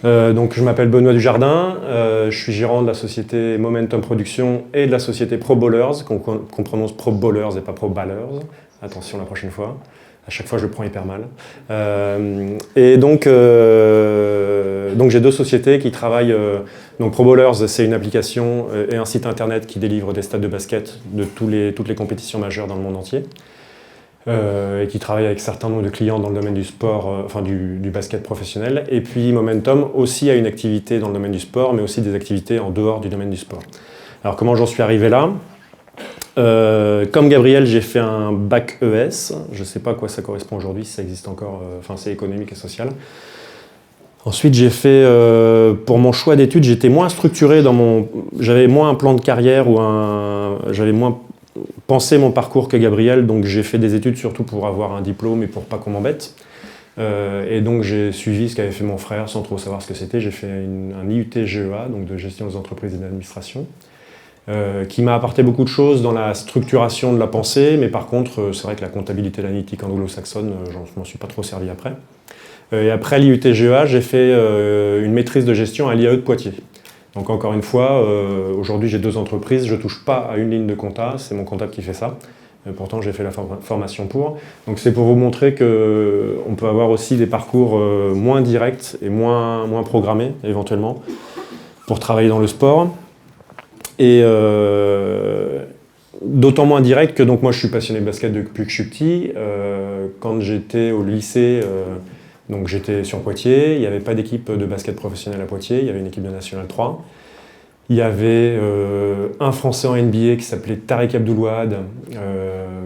Donc je m'appelle Benoît Dujardin, je suis gérant de la société Momentum Production et de la société Pro Bowlers, qu'on prononce Pro Bowlers et pas Pro Ballers. Attention la prochaine fois. À chaque fois, je le prends hyper mal. Et donc j'ai deux sociétés qui travaillent. Donc Pro Bowlers, c'est une application et un site internet qui délivre des stats de basket de toutes les compétitions majeures dans le monde entier. Et qui travaille avec un certain nombre de clients dans le domaine du sport, du basket professionnel. Et puis Momentum aussi a une activité dans le domaine du sport, mais aussi des activités en dehors du domaine du sport. Alors comment j'en suis arrivé là ? Comme Gabriel, j'ai fait un bac ES. Je ne sais pas à quoi ça correspond aujourd'hui, si ça existe encore. C'est économique et social. Ensuite, j'ai fait, pour mon choix d'études, j'étais moins structuré j'avais moins un plan de carrière j'avais moins pensé mon parcours que Gabriel, donc j'ai fait des études surtout pour avoir un diplôme et pour pas qu'on m'embête. Et donc j'ai suivi ce qu'avait fait mon frère sans trop savoir ce que c'était. J'ai fait un IUT GEA, donc de gestion des entreprises et de l'administration, qui m'a apporté beaucoup de choses dans la structuration de la pensée, mais par contre, c'est vrai que la comptabilité et l'analytique anglo-saxonne, je m'en suis pas trop servi après. Et après l'IUT GEA, j'ai fait une maîtrise de gestion à l'IAE de Poitiers. Donc encore une fois, aujourd'hui j'ai deux entreprises, je ne touche pas à une ligne de compta, c'est mon comptable qui fait ça. Pourtant j'ai fait la formation pour. Donc c'est pour vous montrer qu'on peut avoir aussi des parcours moins directs et moins programmés éventuellement pour travailler dans le sport. Et d'autant moins direct que donc moi je suis passionné de basket depuis que je suis petit. Quand j'étais au lycée, donc j'étais sur Poitiers, il n'y avait pas d'équipe de basket professionnelle à Poitiers, il y avait une équipe de National 3. Il y avait un Français en NBA qui s'appelait Tarek Abdoulouad,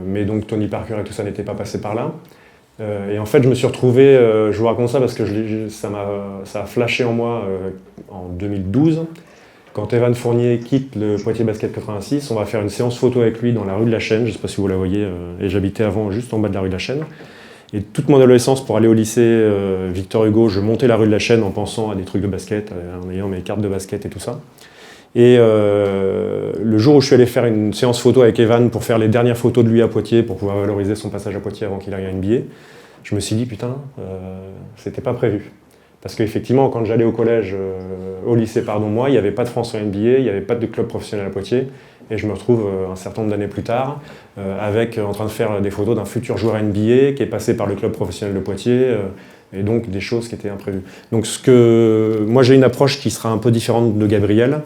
mais donc Tony Parker et tout ça n'était pas passé par là. Et en fait, je me suis retrouvé, je vous raconte ça parce que ça a flashé en moi en 2012. Quand Evan Fournier quitte le Poitiers Basket 86, on va faire une séance photo avec lui dans la rue de la Chaîne, je ne sais pas si vous la voyez, et j'habitais avant juste en bas de la rue de la Chaîne. Et toute mon adolescence, pour aller au lycée Victor Hugo, je montais la rue de la Chaîne en pensant à des trucs de basket, en ayant mes cartes de basket et tout ça. Et le jour où je suis allé faire une séance photo avec Evan pour faire les dernières photos de lui à Poitiers, pour pouvoir valoriser son passage à Poitiers avant qu'il aille à NBA, je me suis dit, putain, c'était pas prévu. Parce qu'effectivement, quand j'allais au lycée, il n'y avait pas de France en NBA, il n'y avait pas de club professionnel à Poitiers. Et je me retrouve un certain nombre d'années plus tard en train de faire des photos d'un futur joueur NBA qui est passé par le club professionnel de Poitiers, et donc des choses qui étaient imprévues. Donc moi j'ai une approche qui sera un peu différente de Gabriel.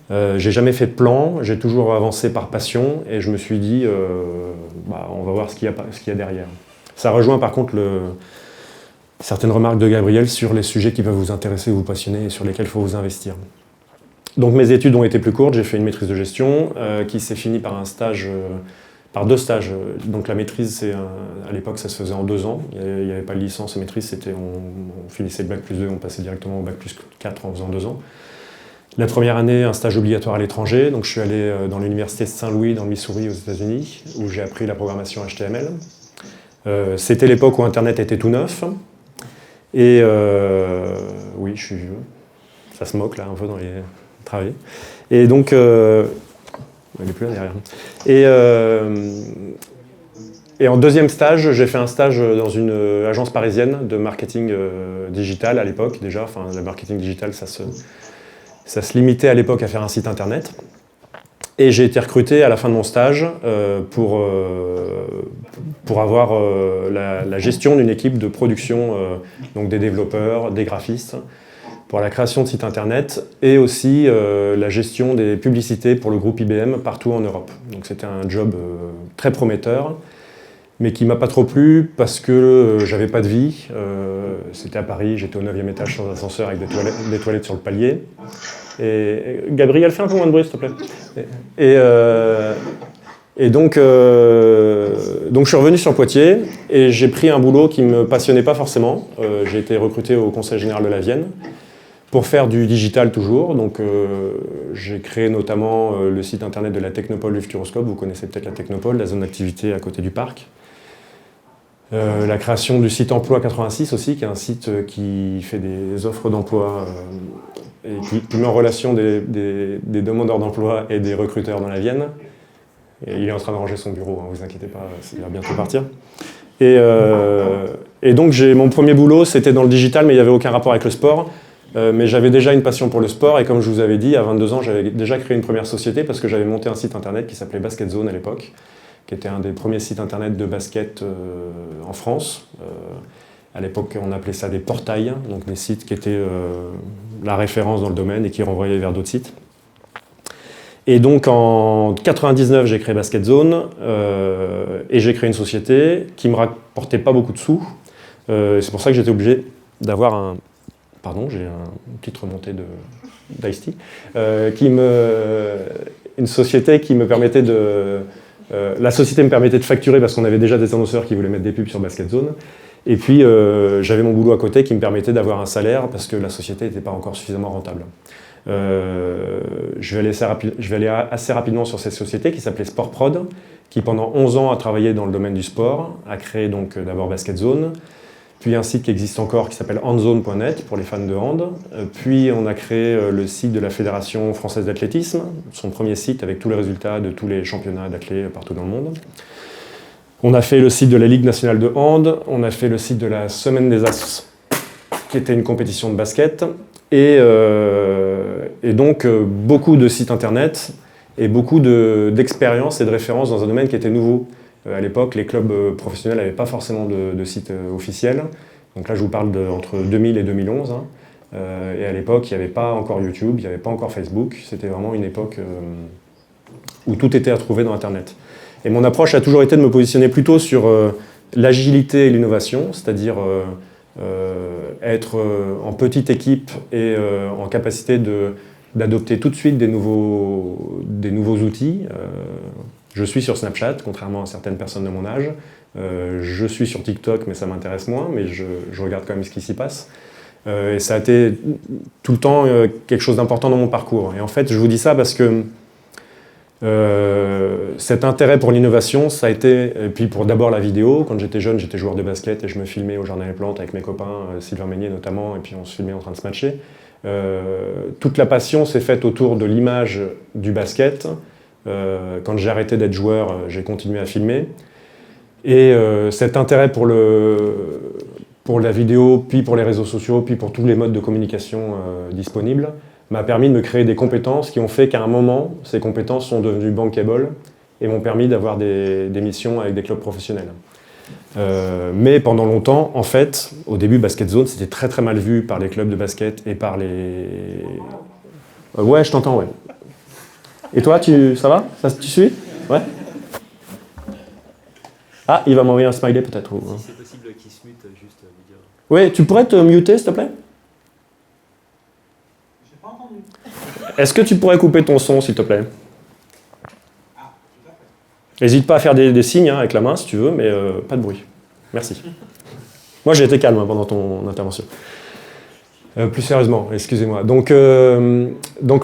J'ai jamais fait de plan, j'ai toujours avancé par passion, et je me suis dit, on va voir ce qu'il y a derrière. Ça rejoint par contre certaines remarques de Gabriel sur les sujets qui peuvent vous intéresser, vous passionner, et sur lesquels il faut vous investir. Donc mes études ont été plus courtes, j'ai fait une maîtrise de gestion qui s'est finie par par deux stages. Donc la maîtrise, à l'époque, ça se faisait en 2 ans. Il n'y avait pas de licence et maîtrise, on finissait le bac plus 2, on passait directement au bac plus 4 en faisant 2 ans. La première année, un stage obligatoire à l'étranger. Donc je suis allé dans l'université de Saint-Louis, dans le Missouri, aux États-Unis, où j'ai appris la programmation HTML. C'était l'époque où Internet était tout neuf. Et oui, je suis vieux. Ça se moque là un peu dans les travailler. Et donc, il n'est plus là derrière. Et en deuxième stage, j'ai fait un stage dans une agence parisienne de marketing digital à l'époque déjà. Enfin, le marketing digital, ça se limitait à l'époque à faire un site internet. Et j'ai été recruté à la fin de mon stage pour avoir la gestion d'une équipe de production, donc des développeurs, des graphistes, pour la création de sites internet et aussi la gestion des publicités pour le groupe IBM partout en Europe. Donc c'était un job très prometteur, mais qui ne m'a pas trop plu parce que j'avais pas de vie. C'était à Paris, j'étais au 9e étage sans ascenseur avec des toilettes sur le palier. Et Gabriel, fais un peu moins de bruit s'il te plaît. Et donc je suis revenu sur Poitiers et j'ai pris un boulot qui ne me passionnait pas forcément. J'ai été recruté au Conseil général de la Vienne pour faire du digital toujours. Donc j'ai créé notamment le site internet de la Technopole du Futuroscope. Vous connaissez peut-être la Technopole, la zone d'activité à côté du parc. La création du site Emploi 86 aussi, qui est un site qui fait des offres d'emploi et qui met en relation des demandeurs d'emploi et des recruteurs dans la Vienne. Et il est en train de ranger son bureau, ne vous inquiétez pas, il va bientôt partir. Et donc mon premier boulot, c'était dans le digital, mais il n'y avait aucun rapport avec le sport. mais j'avais déjà une passion pour le sport, et comme je vous avais dit, à 22 ans, j'avais déjà créé une première société parce que j'avais monté un site internet qui s'appelait Basket Zone à l'époque, qui était un des premiers sites internet de basket en France. À l'époque, on appelait ça des portails, donc des sites qui étaient la référence dans le domaine et qui renvoyaient vers d'autres sites. Et donc en 99, j'ai créé Basket Zone et j'ai créé une société qui ne me rapportait pas beaucoup de sous. C'est pour ça que j'étais obligé d'avoir un... Pardon, j'ai une petite remontée d'Ice-T. Une société qui me permettait de... la société me permettait de facturer parce qu'on avait déjà des annonceurs qui voulaient mettre des pubs sur Basket Zone. Et puis j'avais mon boulot à côté qui me permettait d'avoir un salaire parce que la société n'était pas encore suffisamment rentable. Je vais aller assez rapidement sur cette société qui s'appelait SportProd, qui pendant 11 ans a travaillé dans le domaine du sport, a créé donc d'abord Basket Zone, puis un site qui existe encore qui s'appelle handzone.net pour les fans de hand, puis on a créé le site de la Fédération française d'athlétisme, son premier site avec tous les résultats de tous les championnats d'athlètes partout dans le monde. On a fait le site de la Ligue nationale de hand, on a fait le site de la Semaine des As, qui était une compétition de basket, et donc beaucoup de sites internet et beaucoup d'expériences et de références dans un domaine qui était nouveau. À l'époque, les clubs professionnels n'avaient pas forcément de site officiel. Donc là, je vous parle entre 2000 et 2011. Et à l'époque, il n'y avait pas encore YouTube, il n'y avait pas encore Facebook. C'était vraiment une époque où tout était à trouver dans Internet. Et mon approche a toujours été de me positionner plutôt sur l'agilité et l'innovation, c'est-à-dire être en petite équipe et en capacité d'adopter tout de suite des nouveaux outils. Je suis sur Snapchat, contrairement à certaines personnes de mon âge. Je suis sur TikTok, mais ça m'intéresse moins, mais je regarde quand même ce qui s'y passe. Et ça a été tout le temps quelque chose d'important dans mon parcours. Et en fait, je vous dis ça parce que cet intérêt pour l'innovation, ça a été, et puis pour d'abord la vidéo. Quand j'étais jeune, j'étais joueur de basket et je me filmais au Jardin des Plantes avec mes copains, Sylvain Meignet notamment, et puis on se filmait en train de se matcher. Toute la passion s'est faite autour de l'image du basket. Quand j'ai arrêté d'être joueur, j'ai continué à filmer. Et cet intérêt pour la vidéo, puis pour les réseaux sociaux, puis pour tous les modes de communication disponibles, m'a permis de me créer des compétences qui ont fait qu'à un moment, ces compétences sont devenues bankable et m'ont permis d'avoir des missions avec des clubs professionnels. Mais pendant longtemps, en fait, au début, Basket Zone, c'était très très mal vu par les clubs de basket et par les... ouais, je t'entends, ouais. Et toi, ça va? Tu suis? Ouais. Ah, il va m'envoyer un smiley peut-être. Si c'est possible qu'il se mute, juste lui dire... Oui, tu pourrais te muter, s'il te plaît? J'ai pas entendu. Est-ce que tu pourrais couper ton son, s'il te plaît? Ah, tout à fait. N'hésite pas à faire des signes avec la main, si tu veux, mais pas de bruit. Merci. Moi, j'ai été calme pendant ton intervention. Plus sérieusement, excusez-moi. Donc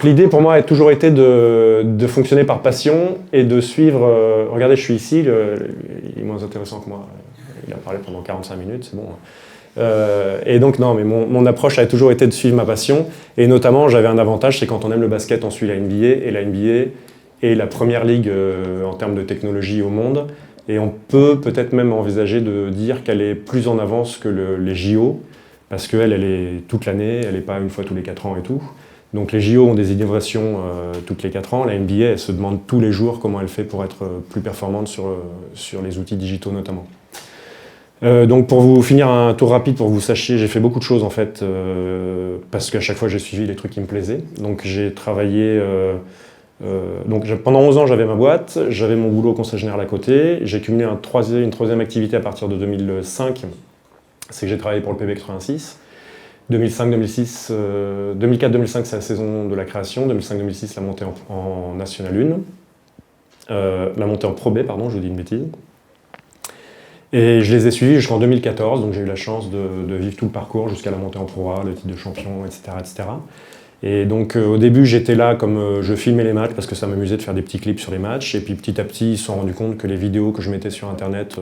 l'idée pour moi a toujours été de fonctionner par passion et de suivre... regardez, je suis ici, il est moins intéressant que moi. Il a parlé pendant 45 minutes, c'est bon. Et donc non, mais mon approche a toujours été de suivre ma passion. Et notamment, j'avais un avantage, c'est quand on aime le basket, on suit la NBA. Et la NBA est la première ligue en termes de technologie au monde. Et on peut-être même envisager de dire qu'elle est plus en avance que les JO. Parce qu'elle est toute l'année, elle n'est pas une fois tous les 4 ans et tout. Donc les JO ont des innovations toutes les 4 ans. La NBA, elle se demande tous les jours comment elle fait pour être plus performante sur les outils digitaux notamment. Donc pour vous finir un tour rapide, pour que vous sachiez, j'ai fait beaucoup de choses en fait, parce qu'à chaque fois j'ai suivi les trucs qui me plaisaient. Donc j'ai travaillé... pendant 11 ans, j'avais ma boîte, j'avais mon boulot au conseil général à côté. J'ai cumulé une troisième activité à partir de 2005. C'est que j'ai travaillé pour le PB86. 2004-2005, c'est la saison de la création. 2005-2006, la montée en National 1. La montée en Pro B, pardon, je dis une bêtise. Et je les ai suivis jusqu'en 2014, donc j'ai eu la chance de vivre tout le parcours jusqu'à la montée en Pro A, le titre de champion, etc. etc. Et donc au début, j'étais là comme je filmais les matchs parce que ça m'amusait de faire des petits clips sur les matchs. Et puis petit à petit, ils se sont rendus compte que les vidéos que je mettais sur Internet...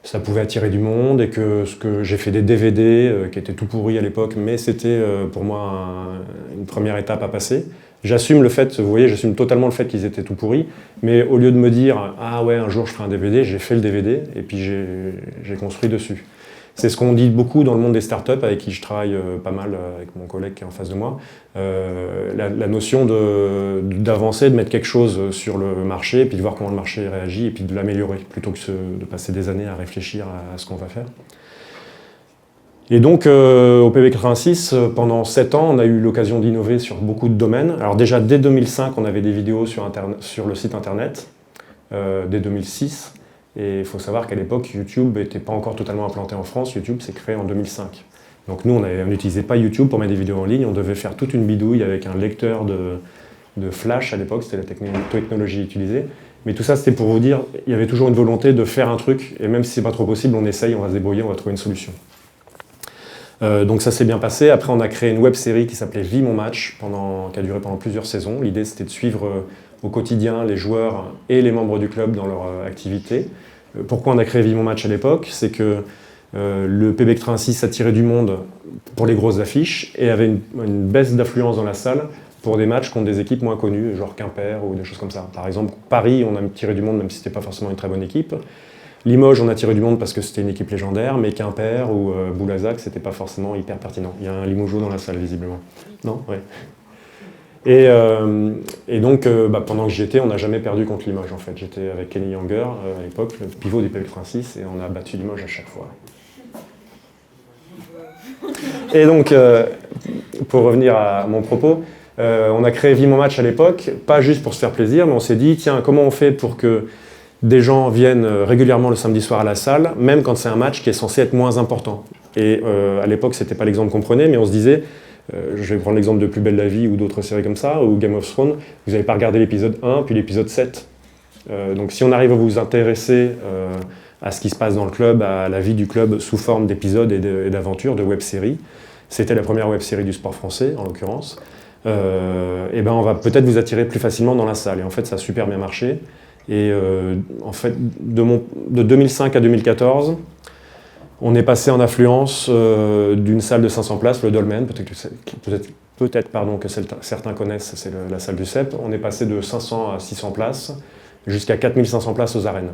ça pouvait attirer du monde et que j'ai fait des DVD qui étaient tout pourris à l'époque, mais c'était pour moi une première étape à passer. J'assume le fait, vous voyez, j'assume totalement le fait qu'ils étaient tout pourris, mais au lieu de me dire « Ah ouais, un jour je ferai un DVD », j'ai fait le DVD et puis j'ai construit dessus. C'est ce qu'on dit beaucoup dans le monde des startups, avec qui je travaille pas mal, avec mon collègue qui est en face de moi. La notion d'avancer, de mettre quelque chose sur le marché, et puis de voir comment le marché réagit, et puis de l'améliorer, plutôt que de passer des années à réfléchir à ce qu'on va faire. Et donc, au PB86, pendant 7 ans, on a eu l'occasion d'innover sur beaucoup de domaines. Alors déjà, dès 2005, on avait des vidéos sur le site internet, dès 2006. Et il faut savoir qu'à l'époque, YouTube n'était pas encore totalement implanté en France. YouTube s'est créé en 2005. Donc nous, on n'utilisait pas YouTube pour mettre des vidéos en ligne. On devait faire toute une bidouille avec un lecteur de flash à l'époque. C'était la technologie utilisée. Mais tout ça, c'était pour vous dire, il y avait toujours une volonté de faire un truc. Et même si ce n'est pas trop possible, on essaye, on va se débrouiller, on va trouver une solution. Donc ça s'est bien passé. Après, on a créé une web-série qui s'appelait Vie mon match, qui a duré pendant plusieurs saisons. L'idée, c'était de suivre au quotidien les joueurs et les membres du club dans leur activité. Pourquoi on a créé Vie mon match à l'époque? C'est que le PB86 attirait du monde pour les grosses affiches et avait une baisse d'affluence dans la salle pour des matchs contre des équipes moins connues, genre Quimper ou des choses comme ça. Par exemple, Paris, on a tiré du monde même si ce n'était pas forcément une très bonne équipe. Limoges, on a tiré du monde parce que c'était une équipe légendaire, mais Quimper ou Boulazac, c'était pas forcément hyper pertinent. Il y a un Limogeau dans la salle, visiblement. Non? Oui. Et donc, pendant que j'y étais, on n'a jamais perdu contre Limoges, en fait. J'étais avec Kenny Younger, à l'époque, le pivot du PB86, et on a battu Limoges à chaque fois. Et donc, pour revenir à mon propos, on a créé Vie mon match à l'époque, pas juste pour se faire plaisir, mais on s'est dit, tiens, comment on fait pour que des gens viennent régulièrement le samedi soir à la salle, même quand c'est un match qui est censé être moins important. Et à l'époque, c'était pas l'exemple qu'on prenait, mais on se disait, je vais prendre l'exemple de Plus belle la vie ou d'autres séries comme ça, ou Game of Thrones, vous n'avez pas regardé l'épisode 1 puis l'épisode 7. Donc si on arrive à vous intéresser à ce qui se passe dans le club, à la vie du club sous forme d'épisodes et d'aventures, de web-séries, c'était la première web-série du sport français, en l'occurrence, et ben on va peut-être vous attirer plus facilement dans la salle. Et en fait, ça a super bien marché. Et en fait, de 2005 à 2014, on est passé en affluence d'une salle de 500 places, le Dolmen, peut-être que certains connaissent, c'est la salle du CEP. On est passé de 500 à 600 places, jusqu'à 4500 places aux arènes.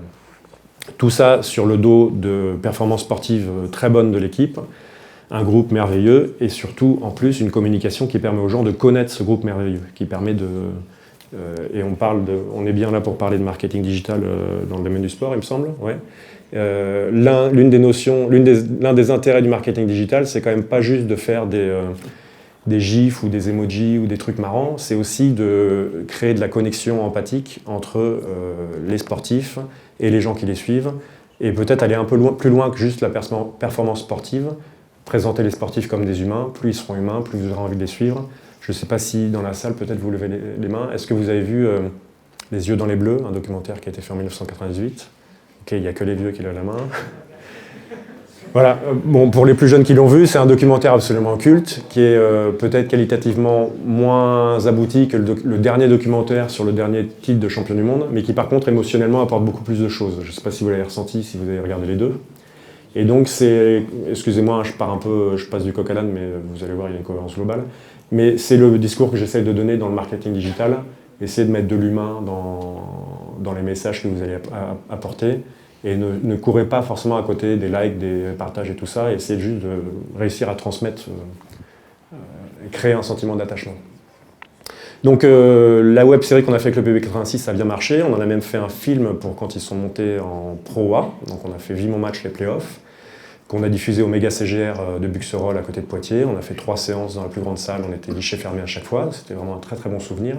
Tout ça sur le dos de performances sportives très bonnes de l'équipe, un groupe merveilleux, et surtout, en plus, une communication qui permet aux gens de connaître ce groupe merveilleux, qui permet de... et on est bien là pour parler de marketing digital dans le domaine du sport, il me semble. Ouais. L'un des intérêts du marketing digital, c'est quand même pas juste de faire des gifs ou des emojis ou des trucs marrants, c'est aussi de créer de la connexion empathique entre les sportifs et les gens qui les suivent, et peut-être aller un peu plus loin que juste la performance sportive, présenter les sportifs comme des humains, plus ils seront humains, plus vous aurez envie de les suivre. Je ne sais pas si dans la salle, peut-être vous levez les mains. Est-ce que vous avez vu Les yeux dans les bleus, un documentaire qui a été fait en 1998? Ok, il n'y a que les vieux qui lèvent la main. Voilà, bon, pour les plus jeunes qui l'ont vu, c'est un documentaire absolument culte, qui est peut-être qualitativement moins abouti que le dernier documentaire sur le dernier titre de champion du monde, mais qui par contre émotionnellement apporte beaucoup plus de choses. Je ne sais pas si vous l'avez ressenti, si vous avez regardé les deux. Et donc c'est, excusez-moi, je passe du coq à l'âne, mais vous allez voir, il y a une cohérence globale. Mais c'est le discours que j'essaie de donner dans le marketing digital, essayer de mettre de l'humain dans les messages que vous allez apporter, et ne courez pas forcément à côté des likes, des partages et tout ça, et essayez juste de réussir à transmettre, et créer un sentiment d'attachement. Donc la web série qu'on a fait avec le PB86, ça a bien marché, on en a même fait un film pour quand ils sont montés en Pro A, donc on a fait Vie mon match, les playoffs, qu'on a diffusé au méga CGR de Buxerolles à côté de Poitiers. On a fait 3 séances dans la plus grande salle, on était guichet fermé à chaque fois, c'était vraiment un très très bon souvenir.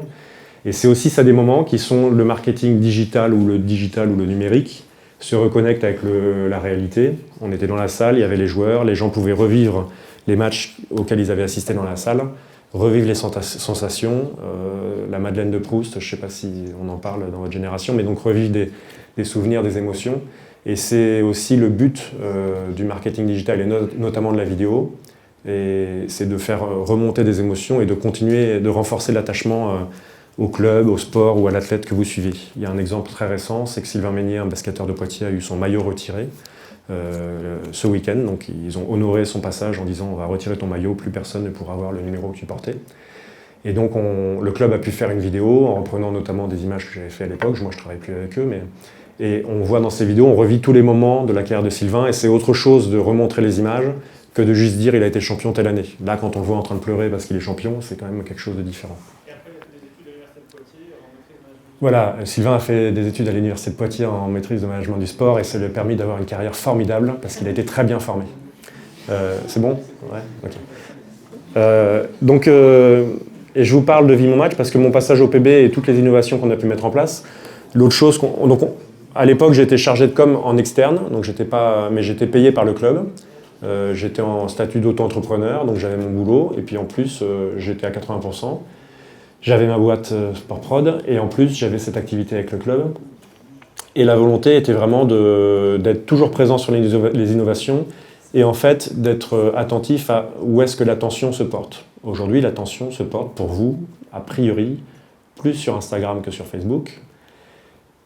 Et c'est aussi ça des moments qui sont le marketing digital ou le numérique se reconnecte avec la réalité. On était dans la salle, il y avait les joueurs, les gens pouvaient revivre les matchs auxquels ils avaient assisté dans la salle, revivre les sensations, la Madeleine de Proust, je ne sais pas si on en parle dans votre génération, mais donc revivre des souvenirs, des émotions. Et c'est aussi le but du marketing digital, et notamment de la vidéo, et c'est de faire remonter des émotions et de continuer de renforcer l'attachement au club, au sport ou à l'athlète que vous suivez. Il y a un exemple très récent, c'est que Sylvain Meignier, un basketteur de Poitiers, a eu son maillot retiré ce week-end. Donc ils ont honoré son passage en disant « on va retirer ton maillot, plus personne ne pourra avoir le numéro que tu portais ». Et donc le club a pu faire une vidéo en reprenant notamment des images que j'avais fait à l'époque. Moi je ne travaille plus avec eux, mais Et on voit dans ces vidéos, on revit tous les moments de la carrière de Sylvain, et c'est autre chose de remontrer les images que de juste dire il a été champion telle année. Là, quand on le voit en train de pleurer parce qu'il est champion, c'est quand même quelque chose de différent. Et après, il a fait des études à l'université de Poitiers en maîtrise de management. Voilà, Sylvain a fait des études à l'université de Poitiers en maîtrise de management du sport, et ça lui a permis d'avoir une carrière formidable parce qu'il a été très bien formé. C'est bon? Ouais, ok. Et je vous parle de Vie Mon Match parce que mon passage au PB et toutes les innovations qu'on a pu mettre en place. L'autre chose, à l'époque, j'étais chargé de com en externe, donc mais j'étais payé par le club. J'étais en statut d'auto-entrepreneur, donc j'avais mon boulot, et puis en plus, j'étais à 80%. J'avais ma boîte Sport Prod, et en plus, j'avais cette activité avec le club. Et la volonté était vraiment d'être toujours présent sur les innovations, et en fait, d'être attentif à où est-ce que l'attention se porte. Aujourd'hui, l'attention se porte pour vous, a priori, plus sur Instagram que sur Facebook,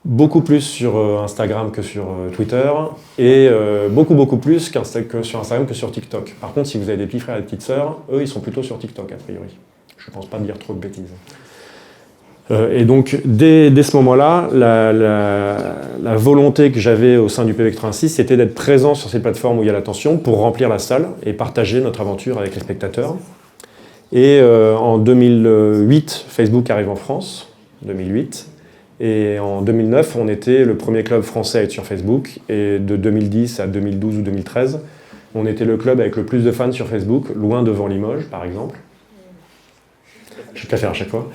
beaucoup plus sur Instagram que sur Twitter, et beaucoup plus que sur Instagram que sur TikTok. Par contre, si vous avez des petits frères et des petites sœurs, eux, ils sont plutôt sur TikTok, a priori. Je ne pense pas dire trop de bêtises. Et donc, dès ce moment-là, la volonté que j'avais au sein du PB86, c'était d'être présent sur ces plateformes où il y a l'attention pour remplir la salle et partager notre aventure avec les spectateurs. Et en 2008, Facebook arrive en France, 2008. Et en 2009, on était le premier club français à être sur Facebook. Et de 2010 à 2012 ou 2013, on était le club avec le plus de fans sur Facebook, loin devant Limoges, par exemple. Je vais te la faire à chaque fois.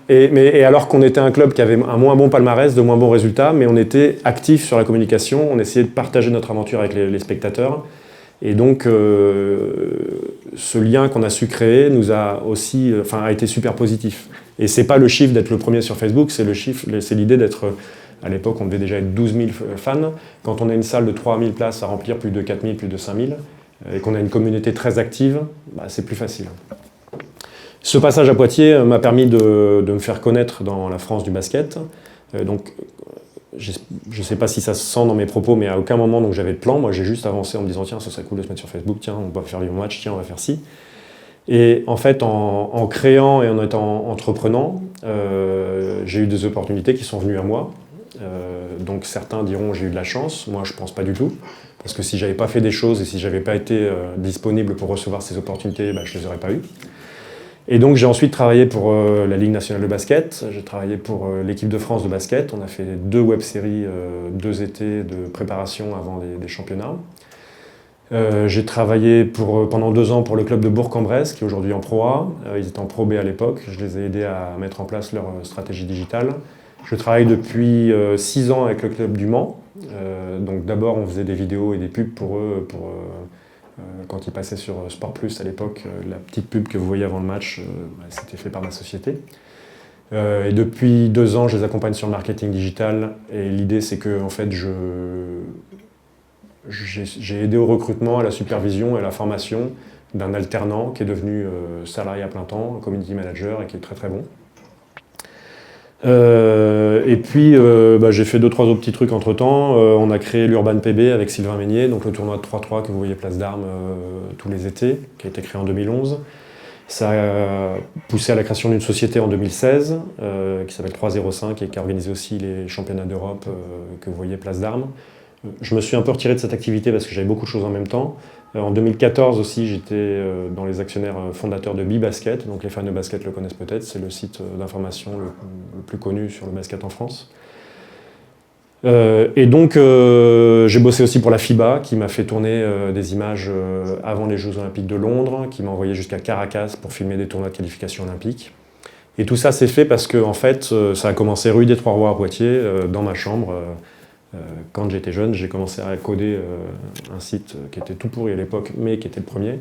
Et alors qu'on était un club qui avait un moins bon palmarès, de moins bons résultats, mais on était actif sur la communication, on essayait de partager notre aventure avec les spectateurs. Et donc, ce lien qu'on a su créer nous a aussi, a été super positif. Et c'est pas le chiffre d'être le premier sur Facebook, c'est l'idée d'être, à l'époque on devait déjà être 12 000 fans. Quand on a une salle de 3 000 places à remplir, plus de 4 000, plus de 5 000, et qu'on a une communauté très active, c'est plus facile. Ce passage à Poitiers m'a permis de me faire connaître dans la France du basket. Donc, je ne sais pas si ça se sent dans mes propos, mais à aucun moment donc j'avais de plan. Moi, j'ai juste avancé en me disant tiens, ça serait cool de se mettre sur Facebook, tiens, on va faire du match, tiens, on va faire ci. Et en fait, en créant et en étant entreprenant, j'ai eu des opportunités qui sont venues à moi. Donc certains diront j'ai eu de la chance, moi je ne pense pas du tout. Parce que si je n'avais pas fait des choses et si je n'avais pas été disponible pour recevoir ces opportunités, je ne les aurais pas eues. Et donc j'ai ensuite travaillé pour la Ligue nationale de basket, j'ai travaillé pour l'équipe de France de basket, on a fait 2 web-séries, 2 étés de préparation avant des championnats. J'ai travaillé pendant 2 ans pour le club de Bourg-en-Bresse, qui est aujourd'hui en Pro A. Ils étaient en Pro B à l'époque, je les ai aidés à mettre en place leur stratégie digitale. Je travaille depuis 6 ans avec le club du Mans. Donc d'abord on faisait des vidéos et des pubs pour eux, quand ils passaient sur Sport Plus à l'époque, la petite pub que vous voyez avant le match, c'était fait par ma société. Et depuis 2 ans, je les accompagne sur le marketing digital. Et l'idée, c'est que en fait, j'ai aidé au recrutement, à la supervision et à la formation d'un alternant qui est devenu salarié à plein temps, community manager, et qui est très très bon. Et puis j'ai fait 2-3 autres petits trucs entre temps. On a créé l'Urban PB avec Sylvain Meignier, donc le tournoi de 3-3 que vous voyez place d'Armes tous les étés, qui a été créé en 2011. Ça a poussé à la création d'une société en 2016 qui s'appelle 305 et qui a organisé aussi les championnats d'Europe que vous voyez place d'Armes. Je me suis un peu retiré de cette activité parce que j'avais beaucoup de choses en même temps. En 2014 aussi, j'étais dans les actionnaires fondateurs de Bibasket, donc les fans de basket le connaissent peut-être, c'est le site d'information le plus connu sur le basket en France. Et donc j'ai bossé aussi pour la FIBA, qui m'a fait tourner des images avant les Jeux Olympiques de Londres, qui m'a envoyé jusqu'à Caracas pour filmer des tournois de qualification olympique. Et tout ça s'est fait parce que en fait, ça a commencé rue des Trois-Rois à Poitiers, dans ma chambre. Quand j'étais jeune, j'ai commencé à coder un site qui était tout pourri à l'époque, mais qui était le premier,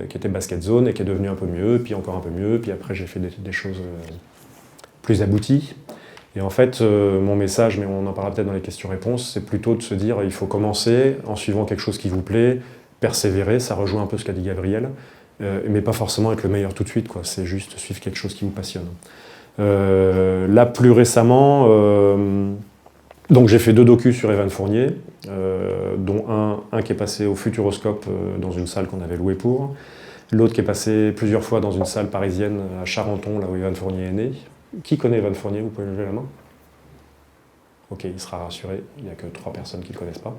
qui était Basket Zone, et qui est devenu un peu mieux, puis encore un peu mieux, puis après j'ai fait des choses plus abouties. Et en fait, mon message, mais on en parlera peut-être dans les questions-réponses, c'est plutôt de se dire il faut commencer en suivant quelque chose qui vous plaît, persévérer, ça rejoint un peu ce qu'a dit Gabriel, mais pas forcément être le meilleur tout de suite, quoi. C'est juste suivre quelque chose qui vous passionne. Là, plus récemment, donc j'ai fait 2 docus sur Evan Fournier, dont un qui est passé au Futuroscope dans une salle qu'on avait louée pour, l'autre qui est passé plusieurs fois dans une salle parisienne à Charenton, là où Evan Fournier est né. Qui connaît Evan Fournier? Vous pouvez lever la main? Ok, il sera rassuré, il n'y a que 3 personnes qui ne le connaissent pas.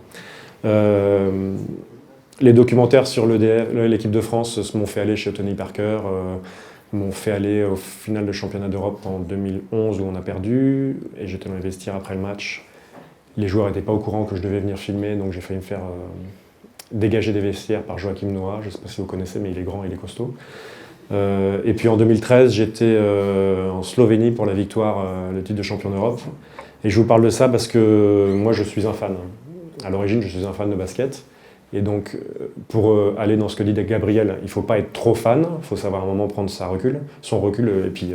Les documentaires sur l'équipe de France m'ont fait aller chez Tony Parker, m'ont fait aller au final de championnat d'Europe en 2011 où on a perdu, et j'étais dans les vestiaires après le match. Les joueurs n'étaient pas au courant que je devais venir filmer, donc j'ai failli me faire dégager des vestiaires par Joachim Noah, je ne sais pas si vous connaissez, mais il est grand, il est costaud. Et puis en 2013, j'étais en Slovénie pour la victoire, le titre de champion d'Europe. Et je vous parle de ça parce que moi je suis un fan. À l'origine, je suis un fan de basket. Et donc, pour aller dans ce que dit Gabriel, il ne faut pas être trop fan, il faut savoir à un moment prendre son recul, et puis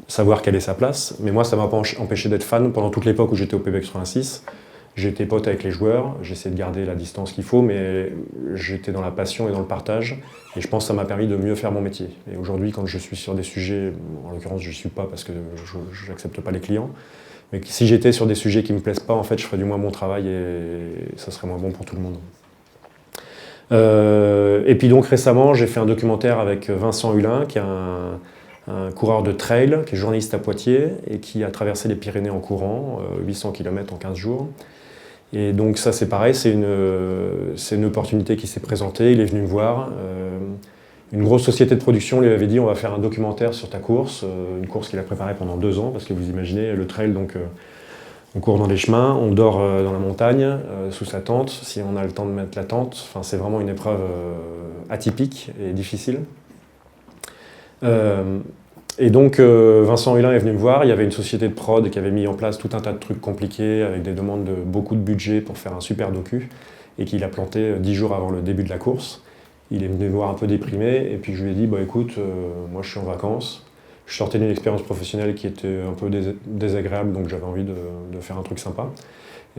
savoir quelle est sa place. Mais moi, ça ne m'a pas empêché d'être fan pendant toute l'époque où j'étais au PB 86. J'étais pote avec les joueurs, j'essayais de garder la distance qu'il faut, mais j'étais dans la passion et dans le partage. Et je pense que ça m'a permis de mieux faire mon métier. Et aujourd'hui, quand je suis sur des sujets, en l'occurrence, je ne suis pas parce que je n'accepte pas les clients, mais si j'étais sur des sujets qui ne me plaisent pas, en fait, je ferais du moins bon travail et ça serait moins bon pour tout le monde. Et puis donc récemment, j'ai fait un documentaire avec Vincent Hulin, qui est un coureur de trail, qui est journaliste à Poitiers et qui a traversé les Pyrénées en courant, 800 km en 15 jours. Et donc ça c'est pareil, c'est une opportunité qui s'est présentée, il est venu me voir. Une grosse société de production lui avait dit on va faire un documentaire sur ta course, une course qu'il a préparée pendant 2 ans, parce que vous imaginez le trail, donc on court dans les chemins, on dort dans la montagne, sous sa tente, si on a le temps de mettre la tente. Enfin, c'est vraiment une épreuve atypique et difficile. Et donc Vincent Hulin est venu me voir, il y avait une société de prod qui avait mis en place tout un tas de trucs compliqués, avec des demandes de beaucoup de budget pour faire un super docu, et qu'il a planté 10 jours avant le début de la course. Il est venu me voir un peu déprimé, et puis je lui ai dit bah, écoute, moi je suis en vacances, je sortais d'une expérience professionnelle qui était un peu désagréable, donc j'avais envie de faire un truc sympa.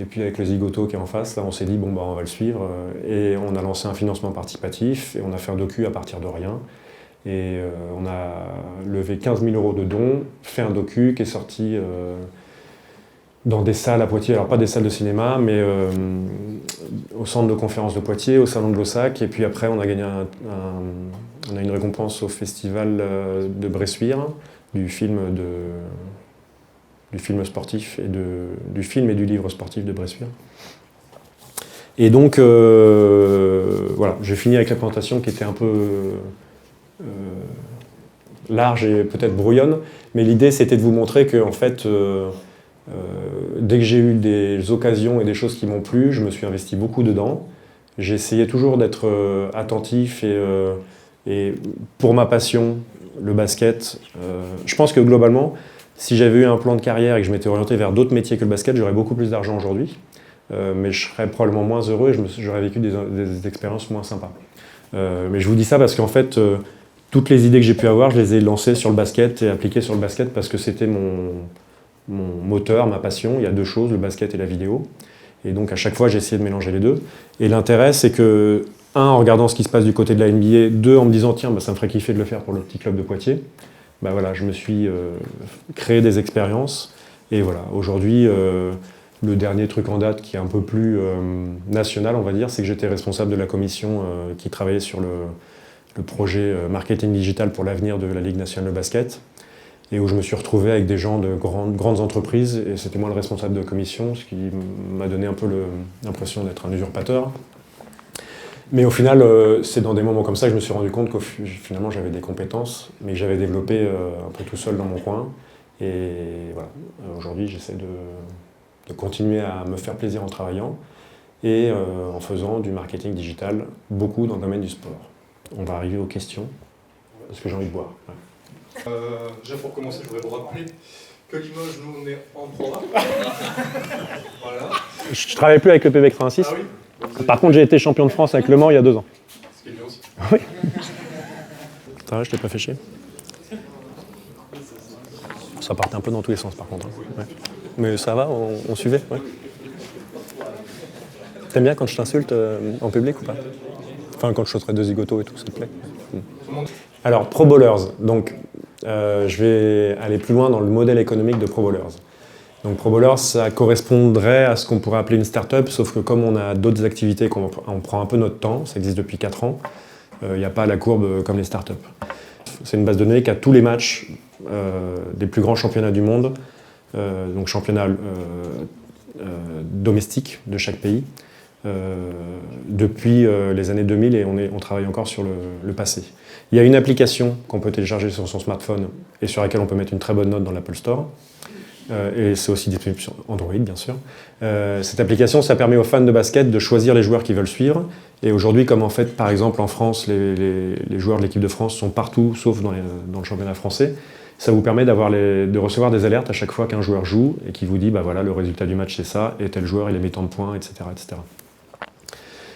Et puis avec le Zigoto qui est en face, là on s'est dit bon bah on va le suivre, et on a lancé un financement participatif, et on a fait un docu à partir de rien. Et on a levé 15 000 € de dons, fait un docu qui est sorti dans des salles à Poitiers, alors pas des salles de cinéma, mais au centre de conférence de Poitiers, au salon de Blossac, et puis après on a gagné on a une récompense au festival de Bressuire, du film sportif et du film et du livre sportif de Bressuire. Et donc voilà, j'ai fini avec la présentation qui était un peu large et peut-être brouillonne, mais l'idée c'était de vous montrer que en fait, dès que j'ai eu des occasions et des choses qui m'ont plu, je me suis investi beaucoup dedans. J'ai essayé toujours d'être attentif et pour ma passion, le basket, je pense que globalement, si j'avais eu un plan de carrière et que je m'étais orienté vers d'autres métiers que le basket, j'aurais beaucoup plus d'argent aujourd'hui, mais je serais probablement moins heureux et j'aurais vécu des expériences moins sympas. Mais je vous dis ça parce qu'en fait, toutes les idées que j'ai pu avoir, je les ai lancées sur le basket et appliquées sur le basket parce que c'était mon moteur, ma passion. Il y a 2 choses, le basket et la vidéo. Et donc à chaque fois, j'ai essayé de mélanger les 2. Et l'intérêt, c'est que, 1, en regardant ce qui se passe du côté de la NBA, 2, en me disant, tiens, bah, ça me ferait kiffer de le faire pour le petit club de Poitiers. Bah, voilà, je me suis créé des expériences. Et voilà, aujourd'hui, le dernier truc en date qui est un peu plus national, on va dire, c'est que j'étais responsable de la commission qui travaillait sur le projet marketing digital pour l'avenir de la Ligue nationale de basket, et où je me suis retrouvé avec des gens de grandes entreprises, et c'était moi le responsable de commission, ce qui m'a donné un peu l'impression d'être un usurpateur. Mais au final, c'est dans des moments comme ça que je me suis rendu compte que finalement j'avais des compétences, mais que j'avais développé un peu tout seul dans mon coin. Et voilà, aujourd'hui j'essaie de continuer à me faire plaisir en travaillant et en faisant du marketing digital, beaucoup dans le domaine du sport. On va arriver aux questions, parce que j'ai envie de boire. Ouais. Déjà pour commencer, je voudrais vous rappeler que Limoges, nous, on est en Pro A. Voilà. Je ne travaille plus avec le PB 86. Ah oui. Par contre, j'ai été champion de France avec Le Mans il y a 2 ans. Ce qui est bien aussi. Oui. Ça va, je t'ai pas fait chier. Ça partait un peu dans tous les sens par contre. Ouais. Mais ça va, on suivait. Ouais. T'aimes bien quand je t'insulte en public ou pas? Enfin, quand je sauterai 2 zigotos et tout, ça te plaît? Alors, Pro Bowlers. Donc, je vais aller plus loin dans le modèle économique de Pro Bowlers. Donc, Pro Bowlers, ça correspondrait à ce qu'on pourrait appeler une start-up, sauf que comme on a d'autres activités, on prend un peu notre temps, ça existe depuis 4 ans, il n'y a pas la courbe comme les start-up. C'est une base de données qui a tous les matchs des plus grands championnats du monde donc championnat domestique de chaque pays, depuis les années 2000 et on travaille encore sur le passé. Il y a une application qu'on peut télécharger sur son smartphone et sur laquelle on peut mettre une très bonne note dans l'Apple Store. Et c'est aussi disponible sur Android, bien sûr. Cette application, ça permet aux fans de basket de choisir les joueurs qu'ils veulent suivre. Et aujourd'hui, comme en fait, par exemple, en France, les joueurs de l'équipe de France sont partout, sauf dans le championnat français, ça vous permet de recevoir des alertes à chaque fois qu'un joueur joue et qui vous dit, bah voilà, le résultat du match c'est ça, et tel joueur il a mis tant de points, etc., etc.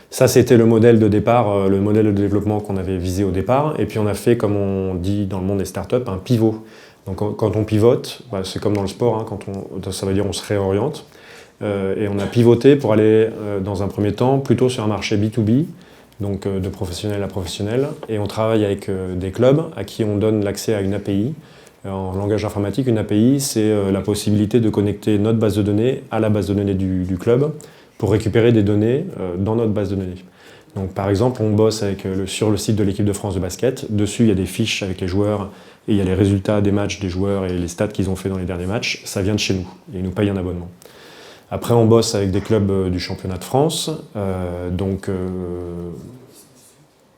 Ça, c'était le modèle de départ, le modèle de développement qu'on avait visé au départ. Et puis on a fait, comme on dit dans le monde des startups, un pivot. Donc quand on pivote, bah, c'est comme dans le sport, hein, ça veut dire on se réoriente. Et on a pivoté pour aller, dans un premier temps, plutôt sur un marché B2B, donc de professionnel à professionnel. Et on travaille avec des clubs à qui on donne l'accès à une API. En langage informatique, une API, c'est la possibilité de connecter notre base de données à la base de données du club pour récupérer des données dans notre base de données. Donc, par exemple, on bosse sur le site de l'équipe de France de basket. Dessus, il y a des fiches avec les joueurs et il y a les résultats des matchs des joueurs et les stats qu'ils ont fait dans les derniers matchs. Ça vient de chez nous et ils nous payent un abonnement. Après, on bosse avec des clubs du championnat de France, donc